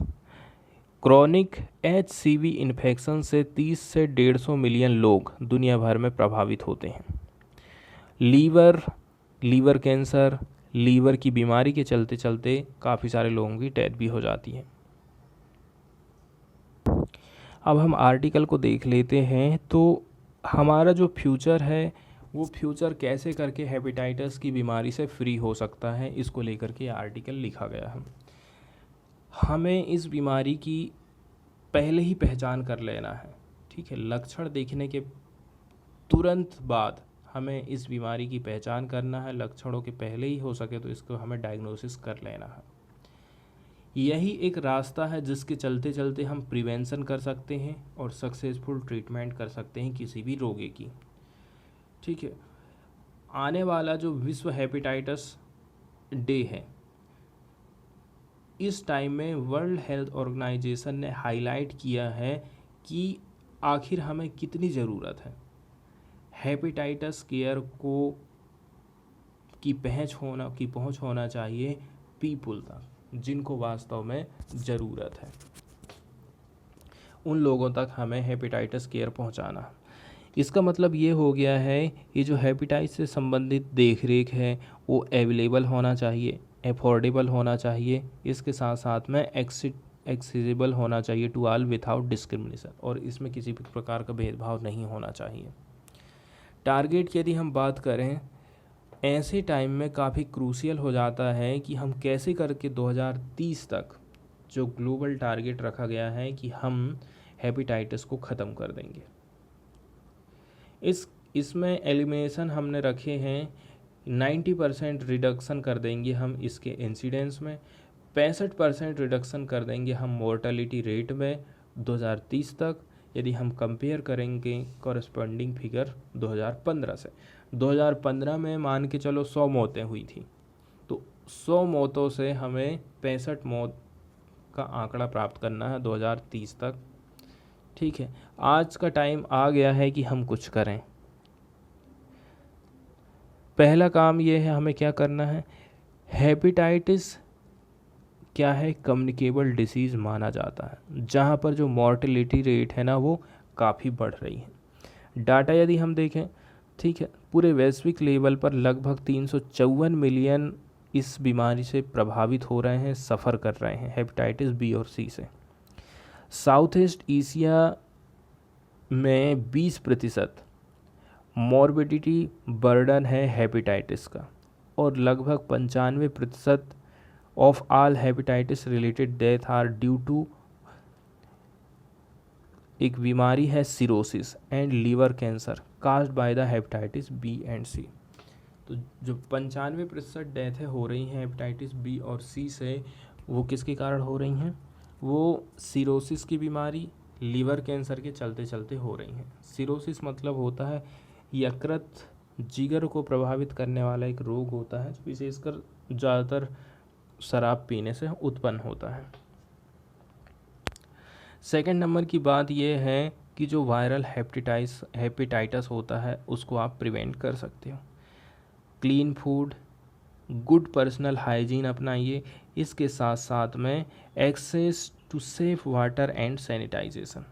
Chronic HCV infection से 30 से 150 मिलियन लोग दुनिया भर में प्रभावित होते हैं। लीवर कैंसर, लीवर की बीमारी के चलते चलते काफ़ी सारे लोगों की डेथ भी हो जाती है। अब हम आर्टिकल को देख लेते हैं। तो हमारा जो फ्यूचर है वो फ्यूचर कैसे करके हेपेटाइटिस की बीमारी से फ्री हो सकता है, इसको लेकर के आर्टिकल लिखा गया है। हमें इस बीमारी की पहले ही पहचान कर लेना है, ठीक है। लक्षण देखने के तुरंत बाद हमें इस बीमारी की पहचान करना है, लक्षणों के पहले ही हो सके तो इसको हमें डायग्नोसिस कर लेना है। यही एक रास्ता है जिसके चलते चलते हम प्रिवेंशन कर सकते हैं और सक्सेसफुल ट्रीटमेंट कर सकते हैं किसी भी रोगी की, ठीक है। आने वाला जो विश्व हेपेटाइटिस डे है, इस टाइम में वर्ल्ड हेल्थ ऑर्गेनाइजेशन ने हाईलाइट किया है कि आखिर हमें कितनी ज़रूरत है हेपेटाइटिस केयर को की पहुंच होना चाहिए पीपुल तक, जिनको वास्तव में ज़रूरत है। उन लोगों तक हमें हेपेटाइटिस केयर पहुंचाना। इसका मतलब ये हो गया है ये जो हेपेटाइटिस से संबंधित देख रेख है वो अवेलेबल होना चाहिए, अफोर्डेबल होना चाहिए, इसके साथ साथ में एक्सेसिबल होना चाहिए टू ऑल विदाउट डिस्क्रिमिनेशन, और इसमें किसी भी प्रकार का भेदभाव नहीं होना चाहिए। टारगेट की यदि हम बात करें, ऐसे टाइम में काफ़ी क्रूशियल हो जाता है कि हम कैसे करके 2030 तक जो ग्लोबल टारगेट रखा गया है कि हम हेपेटाइटिस को ख़त्म कर देंगे। इसमें एलिमिनेशन हमने रखे हैं 90% रिडक्शन कर देंगे हम इसके इंसिडेंस में, 65% रिडक्शन कर देंगे हम मोर्टेलिटी रेट में 2030 तक, यदि हम कंपेयर करेंगे कॉरस्पॉन्डिंग फिगर 2015 से। 2015 में मान के चलो 100 मौतें हुई थी, तो 100 मौतों से हमें 65 मौत का आंकड़ा प्राप्त करना है 2030 तक, ठीक है। आज का टाइम आ गया है कि हम कुछ करें। पहला काम ये है, हमें क्या करना है, हेपेटाइटिस क्या है, कम्युनिकेबल डिसीज़ माना जाता है, जहाँ पर जो मॉर्टेलिटी रेट है ना वो काफ़ी बढ़ रही है। डाटा यदि हम देखें, ठीक है, पूरे वैश्विक लेवल पर लगभग 354 मिलियन इस बीमारी से प्रभावित हो रहे हैं, सफ़र कर रहे हैं हेपेटाइटिस बी और सी से। साउथ ईस्ट एशिया में 20% मॉर्बिडिटी बर्डन है हेपेटाइटिस का, और लगभग 95% of all hepatitis related death are due to एक बीमारी है cirrhosis and liver cancer caused by the hepatitis B and C. तो जो 95% डेथें हो रही हैं हेपेटाइटिस बी और सी से, वो किसके कारण हो रही हैं, वो सिरोसिस की बीमारी, लीवर कैंसर के चलते चलते हो रही हैं। सिरोसिस मतलब होता है यकृत जिगर को प्रभावित करने वाला एक रोग होता है, जो विशेषकर ज़्यादातर शराब पीने से उत्पन्न होता है। सेकंड नंबर की बात यह है कि जो वायरल हेपेटाइटिस होता है उसको आप प्रिवेंट कर सकते हो। Clean food, good personal hygiene अपनाइए, इसके साथ साथ में access to safe water and sanitization,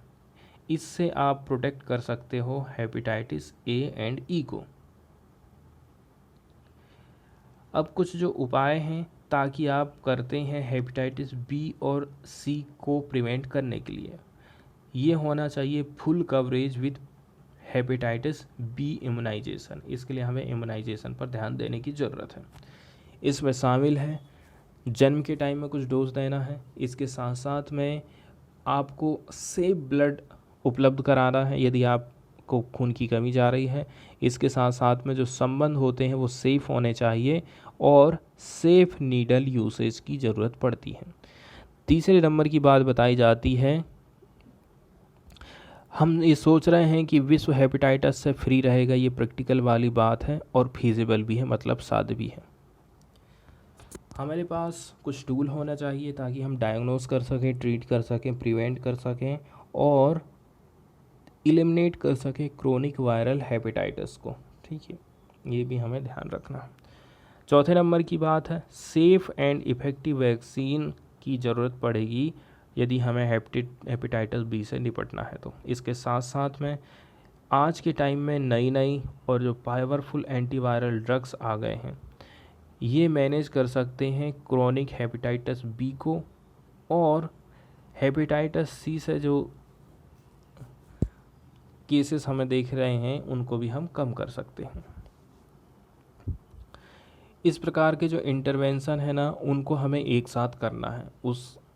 इससे आप प्रोटेक्ट कर सकते हो हेपेटाइटिस ए एंड ई को। अब कुछ जो उपाय हैं ताकि आप करते हैं हेपेटाइटिस बी और सी को प्रिवेंट करने के लिए, ये होना चाहिए full coverage with hepatitis B immunisation. इसके लिए हमें इम्यूनाइजेशन पर ध्यान देने की ज़रूरत है। इसमें शामिल है जन्म के टाइम में कुछ डोज देना है, इसके साथ साथ में आपको सेफ ब्लड उपलब्ध कराना है यदि आपको खून की कमी जा रही है। इसके साथ साथ में जो संबंध होते हैं वो सेफ़ होने चाहिए और सेफ नीडल यूसेज की ज़रूरत पड़ती है। तीसरे नंबर की बात बताई जाती है, हम ये सोच रहे हैं कि विश्व हेपेटाइटिस से फ्री रहेगा, ये प्रैक्टिकल वाली बात है और फीजिबल भी है, मतलब साध्य भी है। हमारे पास कुछ टूल होना चाहिए ताकि हम डायग्नोस कर सकें, ट्रीट कर सकें, प्रिवेंट कर सकें और एलिमिनेट कर सकें क्रोनिक वायरल हेपेटाइटिस को, ठीक है, ये भी हमें ध्यान रखना। चौथे नंबर की बात है, सेफ़ एंड इफ़ेक्टिव वैक्सीन की ज़रूरत पड़ेगी यदि हमें हेपेटाइटिस बी से निपटना है तो। इसके साथ साथ में आज के टाइम में नई और जो पावरफुल एंटीवायरल ड्रग्स आ गए हैं, ये मैनेज कर सकते हैं क्रोनिक हेपेटाइटिस बी को, और हेपेटाइटिस सी से जो केसेस हमें देख रहे हैं उनको भी हम कम कर सकते हैं। इस प्रकार के जो इंटरवेंशन है ना उनको हमें एक साथ करना है,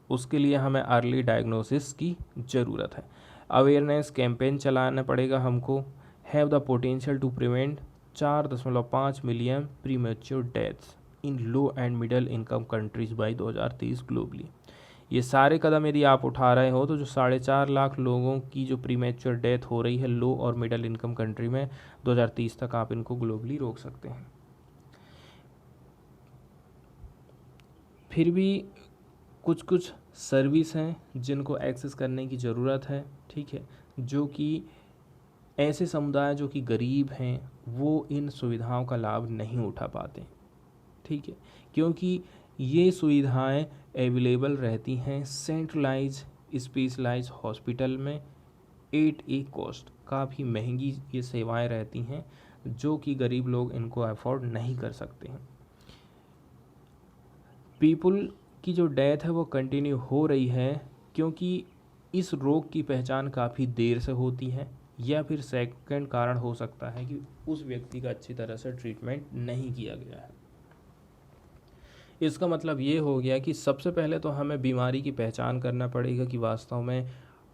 उसके लिए हमें अर्ली डायग्नोसिस की ज़रूरत है। अवेयरनेस कैंपेन चलाना पड़ेगा हमको। Have the potential to prevent 4.5 million premature deaths in low and middle income countries by 2030 globally. ये सारे कदम यदि आप उठा रहे हो तो जो 4.5 लाख लोगों की जो प्रीमेच्योर डेथ हो रही है लो और मिडिल इनकम कंट्री में 2030 तक आप इनको ग्लोबली रोक सकते हैं। फिर भी कुछ कुछ सर्विस हैं जिनको एक्सेस करने की ज़रूरत है, ठीक है, जो कि ऐसे समुदाय जो कि गरीब हैं वो इन सुविधाओं का लाभ नहीं उठा पाते, ठीक है, क्योंकि ये सुविधाएं अवेलेबल रहती हैं सेंट्रलाइज स्पेशलाइज हॉस्पिटल में एट ए कॉस्ट। काफ़ी महंगी ये सेवाएं रहती हैं जो कि गरीब लोग इनको अफोर्ड नहीं कर सकते हैं। पीपल की जो डेथ है वो कंटिन्यू हो रही है क्योंकि इस रोग की पहचान काफ़ी देर से होती है, या फिर सेकंड कारण हो सकता है कि उस व्यक्ति का अच्छी तरह से ट्रीटमेंट नहीं किया गया है। इसका मतलब ये हो गया कि सबसे पहले तो हमें बीमारी की पहचान करना पड़ेगा कि वास्तव में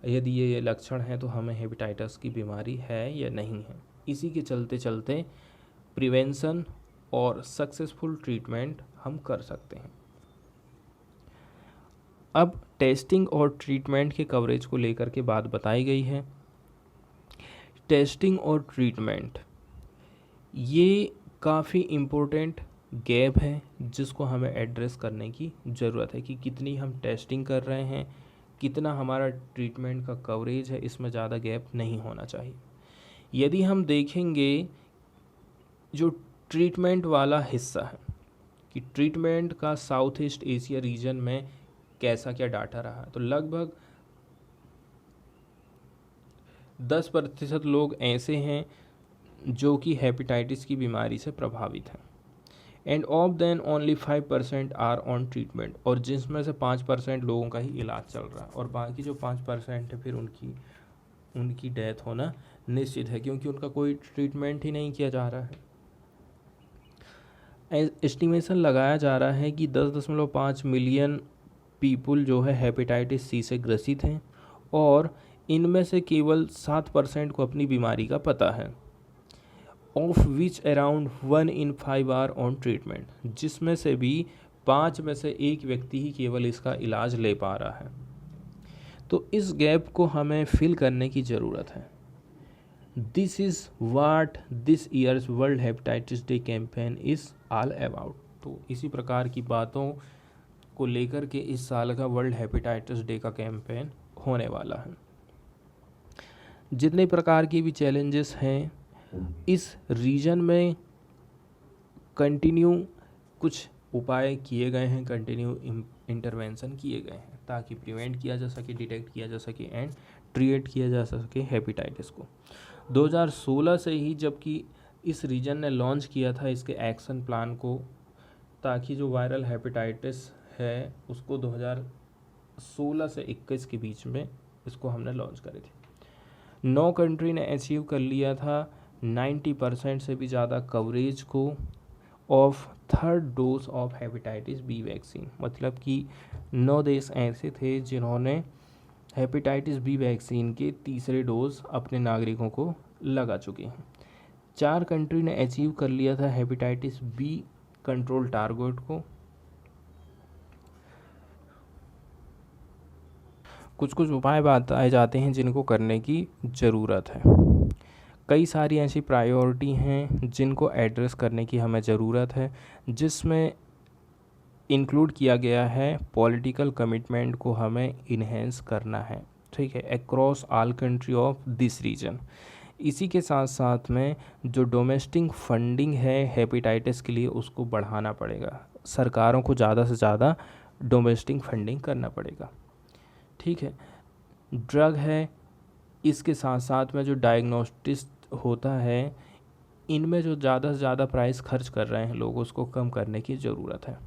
यदि ये लक्षण हैं तो हमें हेपेटाइटिस की बीमारी है या नहीं है। इसी के चलते चलते प्रिवेंशन और सक्सेसफुल ट्रीटमेंट हम कर सकते हैं। अब टेस्टिंग और ट्रीटमेंट के कवरेज को लेकर के बात बताई गई है। टेस्टिंग और ट्रीटमेंट ये काफ़ी इम्पोर्टेंट गैप है जिसको हमें एड्रेस करने की ज़रूरत है कि कितनी हम टेस्टिंग कर रहे हैं, कितना हमारा ट्रीटमेंट का कवरेज है, इसमें ज़्यादा गैप नहीं होना चाहिए। यदि हम देखेंगे जो ट्रीटमेंट वाला हिस्सा है कि ट्रीटमेंट का साउथ ईस्ट एशिया रीजन में कैसा क्या डाटा रहा है, तो लगभग 10% लोग ऐसे हैं जो कि हेपेटाइटिस की बीमारी से प्रभावित हैं, and of them only 5% are on treatment, और जिसमें से 5% लोगों का ही इलाज चल रहा है और बाकी जो 5% है फिर उनकी डेथ होना निश्चित है क्योंकि उनका कोई ट्रीटमेंट ही नहीं किया जा रहा है। एस्टिमेशन लगाया जा रहा है कि 10.5 मिलियन पीपल जो है हेपेटाइटिस सी से ग्रसित हैं और इनमें से केवल 7% को अपनी बीमारी का पता है, of which around 1 in 5 are on treatment, जिसमें से भी 5 में से 1 व्यक्ति ही केवल इसका इलाज ले पा रहा है। तो इस गैप को हमें फिल करने की ज़रूरत है। This is what this years world hepatitis day campaign is all about. तो इसी प्रकार की बातों को लेकर के इस साल का वर्ल्ड हेपेटाइटिस डे का कैंपेन होने वाला है। जितने प्रकार की भी चैलेंजेस हैं इस रीजन में कंटिन्यू कुछ उपाय किए गए हैं, कंटिन्यू इंटरवेंशन किए गए हैं ताकि प्रिवेंट किया जा सके, डिटेक्ट किया जा सके एंड ट्रीट किया जा सके हेपेटाइटिस को। 2016 से ही जबकि इस रीजन ने लॉन्च किया था इसके एक्शन प्लान को, ताकि जो वायरल हेपेटाइटिस है उसको 2016 से 21 के बीच में इसको हमने लॉन्च करे थे। 9 कंट्री ने अचीव कर लिया था 90% से भी ज़्यादा कवरेज को of third dose of hepatitis B vaccine. मतलब कि 9 देश ऐसे थे जिन्होंने हेपेटाइटिस बी वैक्सीन के तीसरे डोज अपने नागरिकों को लगा चुके हैं। 4 कंट्री ने अचीव कर लिया था हेपेटाइटिस बी कंट्रोल टारगेट को। कुछ कुछ उपाय बताए जाते हैं जिनको करने की ज़रूरत है। कई सारी ऐसी प्रायोरिटी हैं जिनको एड्रेस करने की हमें ज़रूरत है, जिसमें इंक्लूड किया गया है पॉलिटिकल कमिटमेंट को हमें इन्हेंस करना है, ठीक है, across all country of this region. इसी के साथ साथ में जो डोमेस्टिक फंडिंग है हेपेटाइटिस के लिए उसको बढ़ाना पड़ेगा। सरकारों को ज़्यादा से ज़्यादा डोमेस्टिक फंडिंग करना पड़ेगा, ठीक है। ड्रग है, इसके साथ साथ में जो डायग्नोस्टिस होता है, इनमें जो ज़्यादा से ज़्यादा प्राइस खर्च कर रहे हैं लोग उसको कम करने की ज़रूरत है।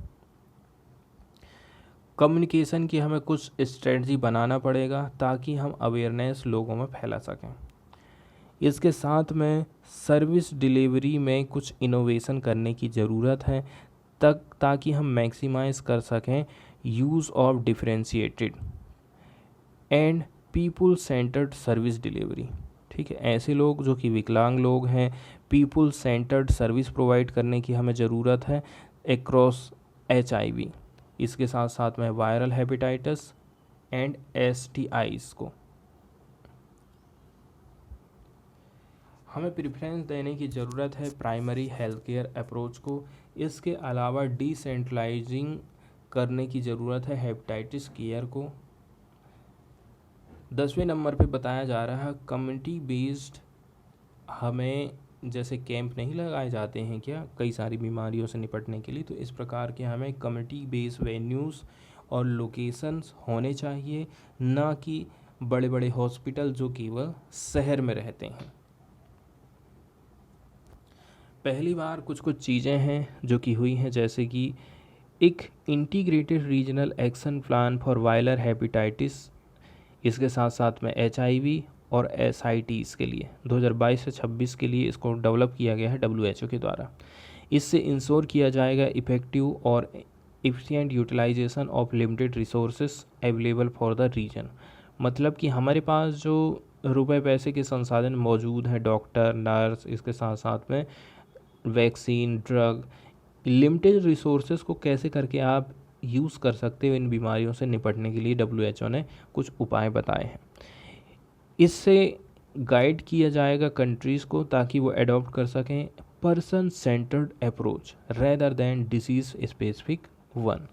कम्युनिकेशन की हमें कुछ स्ट्रेटजी बनाना पड़ेगा ताकि हम अवेयरनेस लोगों में फैला सकें। इसके साथ में सर्विस डिलीवरी में कुछ इनोवेशन करने की ज़रूरत है ताकि हम मैक्सिमाइज कर सकें use of differentiated and people centred service delivery. ठीक है, ऐसे लोग जो कि विकलांग लोग हैं, पीपल सेंटर्ड सर्विस प्रोवाइड करने की हमें ज़रूरत है एक्रॉस HIV। इसके साथ साथ में वायरल हेपेटाइटिस एंड STIs को हमें प्रेफरेंस देने की ज़रूरत है प्राइमरी हेल्थ केयर अप्रोच को। इसके अलावा डिसेंट्रलाइजिंग करने की ज़रूरत है हेपेटाइटिस केयर को। 10वें नंबर पे बताया जा रहा है कम्युनिटी बेस्ड, हमें जैसे कैंप नहीं लगाए जाते हैं क्या कई सारी बीमारियों से निपटने के लिए, तो इस प्रकार के हमें कम्युनिटी बेस्ड वेन्यूज़ और लोकेशंस होने चाहिए, ना कि बड़े बड़े हॉस्पिटल जो केवल शहर में रहते हैं। पहली बार कुछ चीज़ें हैं जो कि हुई हैं, जैसे कि एक integrated regional action plan for viral hepatitis, इसके साथ साथ में HIV और SITs के लिए 2022 से 26 के लिए इसको डेवलप किया गया है WHO के द्वारा। इससे इंश्योर किया जाएगा इफ़ेक्टिव और efficient utilisation of limited resources available for the region. मतलब कि हमारे पास जो रुपए पैसे के संसाधन मौजूद हैं, डॉक्टर, नर्स, इसके साथ साथ में वैक्सीन, ड्रग, लिमिटेड रिसोर्सेज को कैसे करके आप यूज़ कर सकते हो इन बीमारियों से निपटने के लिए WHO ने कुछ उपाय बताए हैं। इससे गाइड किया जाएगा कंट्रीज़ को ताकि वो अडॉप्ट कर सकें person centred approach rather than disease specific one.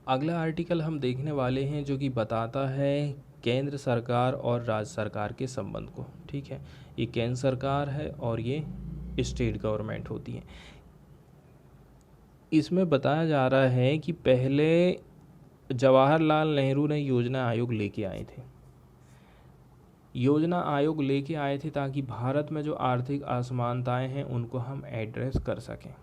अगला आर्टिकल हम देखने वाले हैं जो कि बताता है केंद्र सरकार और राज्य सरकार के संबंध को। ठीक है, ये केंद्र सरकार है और ये स्टेट गवर्नमेंट होती है। इसमें बताया जा रहा है कि पहले जवाहरलाल नेहरू ने योजना आयोग लेके आए थे। योजना आयोग लेके आए थे ताकि भारत में जो आर्थिक असमानताएं हैं उनको हम एड्रेस कर सकें।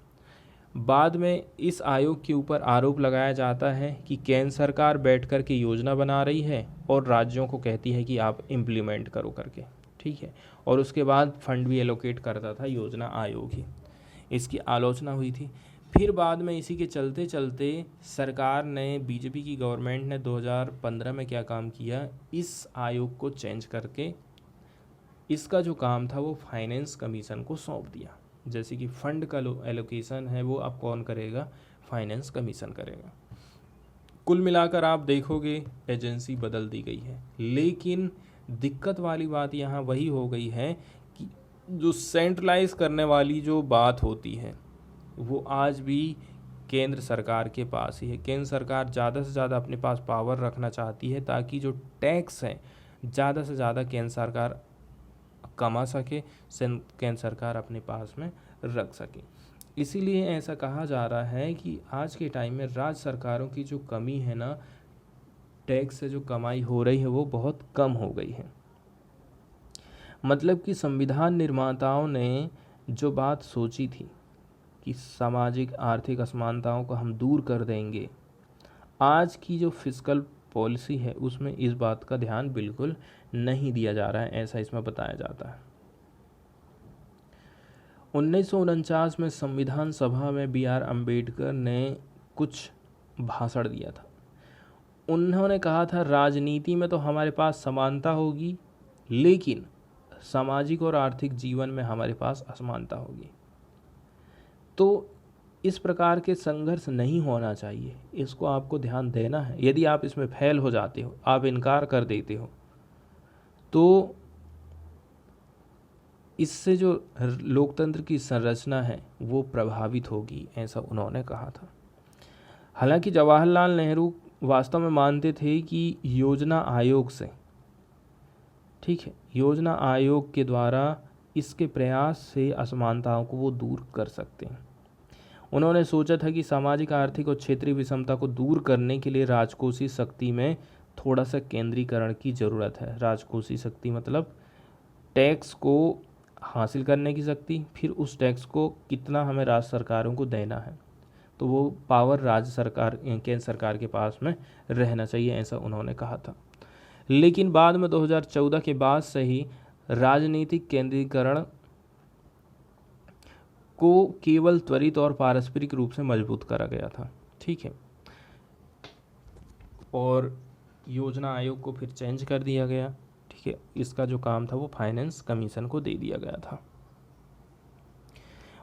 बाद में इस आयोग के ऊपर आरोप लगाया जाता है कि केंद्र सरकार बैठ कर के योजना बना रही है और राज्यों को कहती है कि आप इम्प्लीमेंट करो करके। ठीक है, और उसके बाद फंड भी एलोकेट करता था योजना आयोग ही। इसकी आलोचना हुई थी। फिर बाद में इसी के चलते चलते सरकार ने, बीजेपी की गवर्नमेंट ने 2015 में क्या काम किया, इस आयोग को चेंज करके इसका जो काम था वो फाइनेंस कमीशन को सौंप दिया। जैसे कि फंड का एलोकेशन है वो अब कौन करेगा, फाइनेंस कमीशन करेगा। कुल मिलाकर आप देखोगे एजेंसी बदल दी गई है, लेकिन दिक्कत वाली बात यहाँ वही हो गई है कि जो सेंट्रलाइज करने वाली जो बात होती है वो आज भी केंद्र सरकार के पास ही है। केंद्र सरकार ज़्यादा से ज़्यादा अपने पास पावर रखना चाहती है ताकि जो टैक्स है ज़्यादा से ज़्यादा केंद्र सरकार कमा सके, केंद्र सरकार अपने पास में रख सके। इसीलिए ऐसा कहा जा रहा है कि आज के टाइम में राज्य सरकारों की जो कमी है ना, टैक्स से जो कमाई हो रही है वो बहुत कम हो गई है। मतलब कि संविधान निर्माताओं ने जो बात सोची थी कि सामाजिक आर्थिक असमानताओं को हम दूर कर देंगे, आज की जो फिस्कल पॉलिसी है उसमें इस बात का ध्यान बिल्कुल नहीं दिया जा रहा है, ऐसा इसमें बताया जाता है। 1949 में संविधान सभा में BR अम्बेडकर ने कुछ भाषण दिया था। उन्होंने कहा था राजनीति में तो हमारे पास समानता होगी, लेकिन सामाजिक और आर्थिक जीवन में हमारे पास असमानता होगी। तो इस प्रकार के संघर्ष नहीं होना चाहिए, इसको आपको ध्यान देना है। यदि आप इसमें फेल हो जाते हो, आप इनकार कर देते हो, तो इससे जो लोकतंत्र की संरचना है वो प्रभावित होगी, ऐसा उन्होंने कहा था। हालांकि जवाहरलाल नेहरू वास्तव में मानते थे कि योजना आयोग से, ठीक है, योजना आयोग के द्वारा इसके प्रयास से असमानताओं को वो दूर कर सकते हैं। उन्होंने सोचा था कि सामाजिक, आर्थिक और क्षेत्रीय विषमता को दूर करने के लिए राजकोषीय शक्ति में थोड़ा सा केंद्रीकरण की ज़रूरत है। राजकोषीय शक्ति मतलब टैक्स को हासिल करने की शक्ति, फिर उस टैक्स को कितना हमें राज्य सरकारों को देना है, तो वो पावर राज्य सरकार, केंद्र सरकार के पास में रहना चाहिए, ऐसा उन्होंने कहा था। लेकिन बाद में 2014 के बाद से ही राजनीतिक केंद्रीकरण को केवल त्वरित और पारस्परिक रूप से मजबूत करा गया था। ठीक है, और योजना आयोग को फिर चेंज कर दिया गया। ठीक है, इसका जो काम था वो फाइनेंस कमीशन को दे दिया गया था।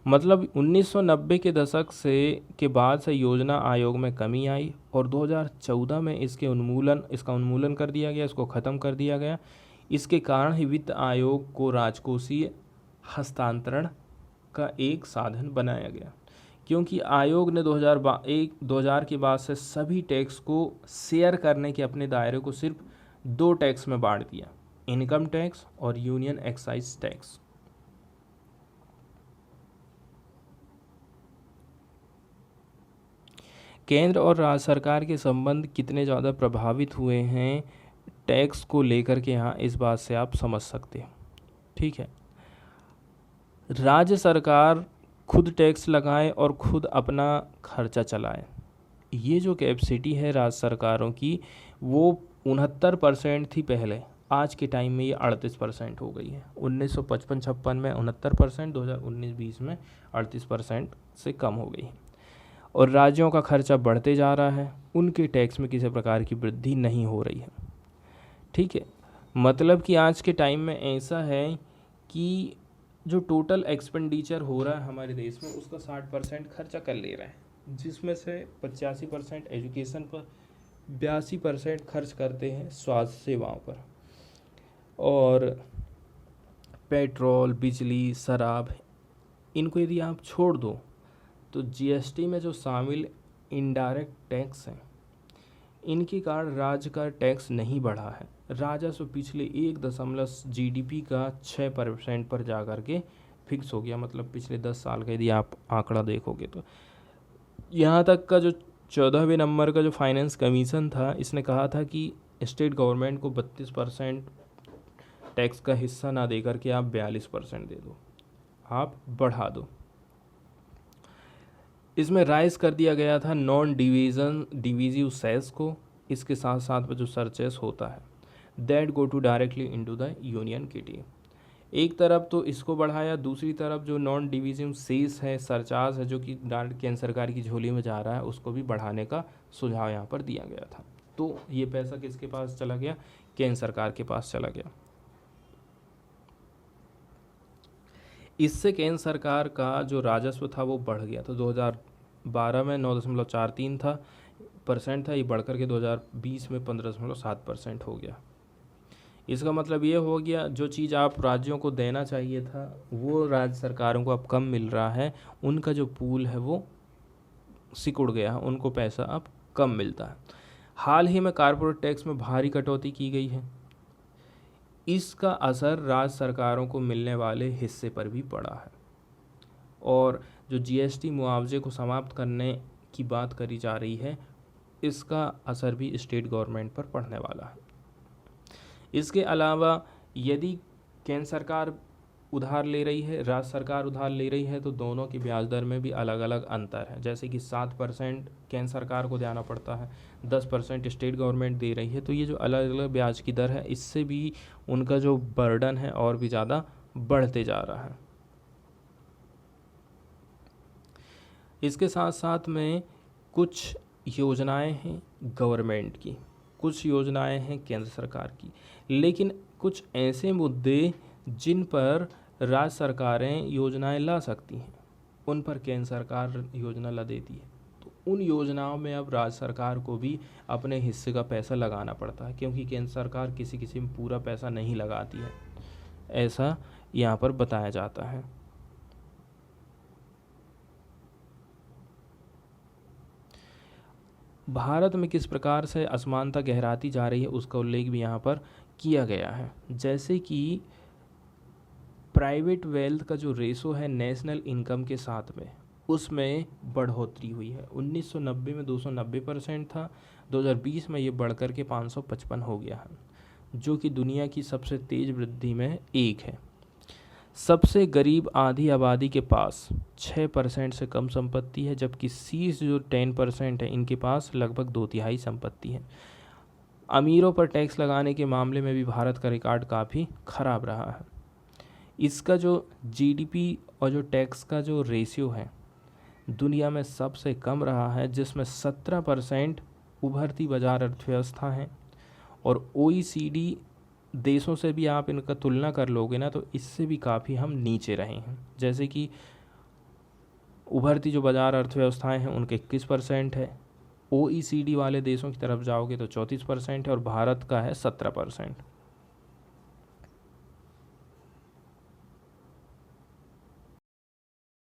मतलब 1990 के दशक से के बाद से योजना आयोग में कमी आई और 2014 में इसका उन्मूलन कर दिया गया, इसको ख़त्म कर दिया गया। इसके कारण ही वित्त आयोग को राजकोषीय हस्तांतरण का एक साधन बनाया गया, क्योंकि आयोग ने 2000 के बाद से सभी टैक्स को शेयर करने के अपने दायरे को सिर्फ 2 टैक्स में बांट दिया, इनकम टैक्स और यूनियन एक्साइज टैक्स। केंद्र और राज्य सरकार के संबंध कितने ज़्यादा प्रभावित हुए हैं टैक्स को लेकर के, यहाँ इस बात से आप समझ सकते हैं। ठीक है, राज्य सरकार खुद टैक्स लगाए और खुद अपना खर्चा चलाए। ये जो कैपेसिटी है राज्य सरकारों की वो 69% थी पहले, आज के टाइम में ये 38% हो गई है। 1955-56 में 69%, 2019-20 में 38% से कम हो गई। और राज्यों का खर्चा बढ़ते जा रहा है, उनके टैक्स में किसी प्रकार की वृद्धि नहीं हो रही है। ठीक है, मतलब कि आज के टाइम में ऐसा है कि जो टोटल एक्सपेंडिचर हो रहा है हमारे देश में उसका 60% खर्चा कर ले रहा है, जिसमें से 85% एजुकेशन पर, 82% खर्च करते हैं स्वास्थ्य सेवाओं पर, और पेट्रोल, बिजली, शराब, इनको यदि आप छोड़ दो तो जीएसटी में जो शामिल इनडायरेक्ट टैक्स हैं इनके कारण राज्य का टैक्स नहीं बढ़ा है। राजस्व पिछले 1 जीडीपी का 6% पर जा कर के फिक्स हो गया। मतलब पिछले 10 साल का यदि आप आंकड़ा देखोगे तो यहाँ तक का जो 14वें नंबर का जो फाइनेंस कमीशन था, इसने कहा था कि स्टेट गवर्नमेंट को 32% टैक्स का हिस्सा ना दे करके आप 42% दे दो, आप बढ़ा दो। इसमें राइज कर दिया गया था नॉन डिविजिव सेस को। इसके साथ साथ में जो सरचेस होता है that go to directly into the union kitty. एक तरफ तो इसको बढ़ाया, दूसरी तरफ जो नॉन डिविजिव सेस है, सरचार्ज है, जो कि डायरेक्ट केंद्र सरकार की झोली में जा रहा है, उसको भी बढ़ाने का सुझाव यहाँ पर दिया गया था। तो ये पैसा किसके पास चला गया? केंद्र सरकार के पास चला गया। इससे केंद्र सरकार का जो राजस्व था वो बढ़ गया। तो 2012 में 9.43 था, ये बढ़कर के 2020 में 15.7% हो गया। इसका मतलब ये हो गया जो चीज़ आप राज्यों को देना चाहिए था वो राज्य सरकारों को अब कम मिल रहा है, उनका जो पूल है वो सिकुड़ गया है, उनको पैसा अब कम मिलता है। हाल ही में कारपोरेट टैक्स में भारी कटौती की गई है, इसका असर राज्य सरकारों को मिलने वाले हिस्से पर भी पड़ा है। और जो जीएसटी मुआवजे को समाप्त करने की बात करी जा रही है, इसका असर भी स्टेट गवर्नमेंट पर पड़ने वाला है। इसके अलावा यदि केंद्र सरकार उधार ले रही है, राज्य सरकार उधार ले रही है, तो दोनों की ब्याज दर में भी अलग अलग अंतर है। जैसे कि 7% केंद्र सरकार को देना पड़ता है, 10% स्टेट गवर्नमेंट दे रही है। तो ये जो अलग अलग ब्याज की दर है, इससे भी उनका जो बर्डन है और भी ज़्यादा बढ़ते जा रहा है। इसके साथ साथ में कुछ योजनाएं हैं गवर्नमेंट की, कुछ योजनाएं हैं केंद्र सरकार की, लेकिन कुछ ऐसे मुद्दे जिन पर राज्य सरकारें योजनाएं ला सकती हैं, उन पर केंद्र सरकार योजना ला देती है। तो उन योजनाओं में अब राज्य सरकार को भी अपने हिस्से का पैसा लगाना पड़ता है, क्योंकि केंद्र सरकार किसी में पूरा पैसा नहीं लगाती है, ऐसा यहाँ पर बताया जाता है। भारत में किस प्रकार से असमानता गहराती जा रही है उसका उल्लेख भी यहाँ पर किया गया है। जैसे कि प्राइवेट वेल्थ का जो रेशो है नेशनल इनकम के साथ में, उसमें बढ़ोतरी हुई है। 1990 में 290% था, 2020 में ये बढ़कर के 555 हो गया है, जो कि दुनिया की सबसे तेज़ वृद्धि में एक है। सबसे गरीब आधी आबादी के पास 6% से कम संपत्ति है, जबकि शीर्ष जो 10% है इनके पास लगभग 2/3 संपत्ति है। अमीरों पर टैक्स लगाने के मामले में भी भारत का रिकॉर्ड काफ़ी ख़राब रहा है। इसका जो जीडीपी और जो टैक्स का जो रेशियो है दुनिया में सबसे कम रहा है, जिसमें 17% उभरती बाजार अर्थव्यवस्था हैं। और ओईसीडी देशों से भी आप इनका तुलना कर लोगे ना तो इससे भी काफ़ी हम नीचे रहे हैं। जैसे कि उभरती जो बाजार अर्थव्यवस्थाएं हैं उनके 21% है, ओईसीडी वाले देशों की तरफ जाओगे तो 34% है और भारत का है 17%।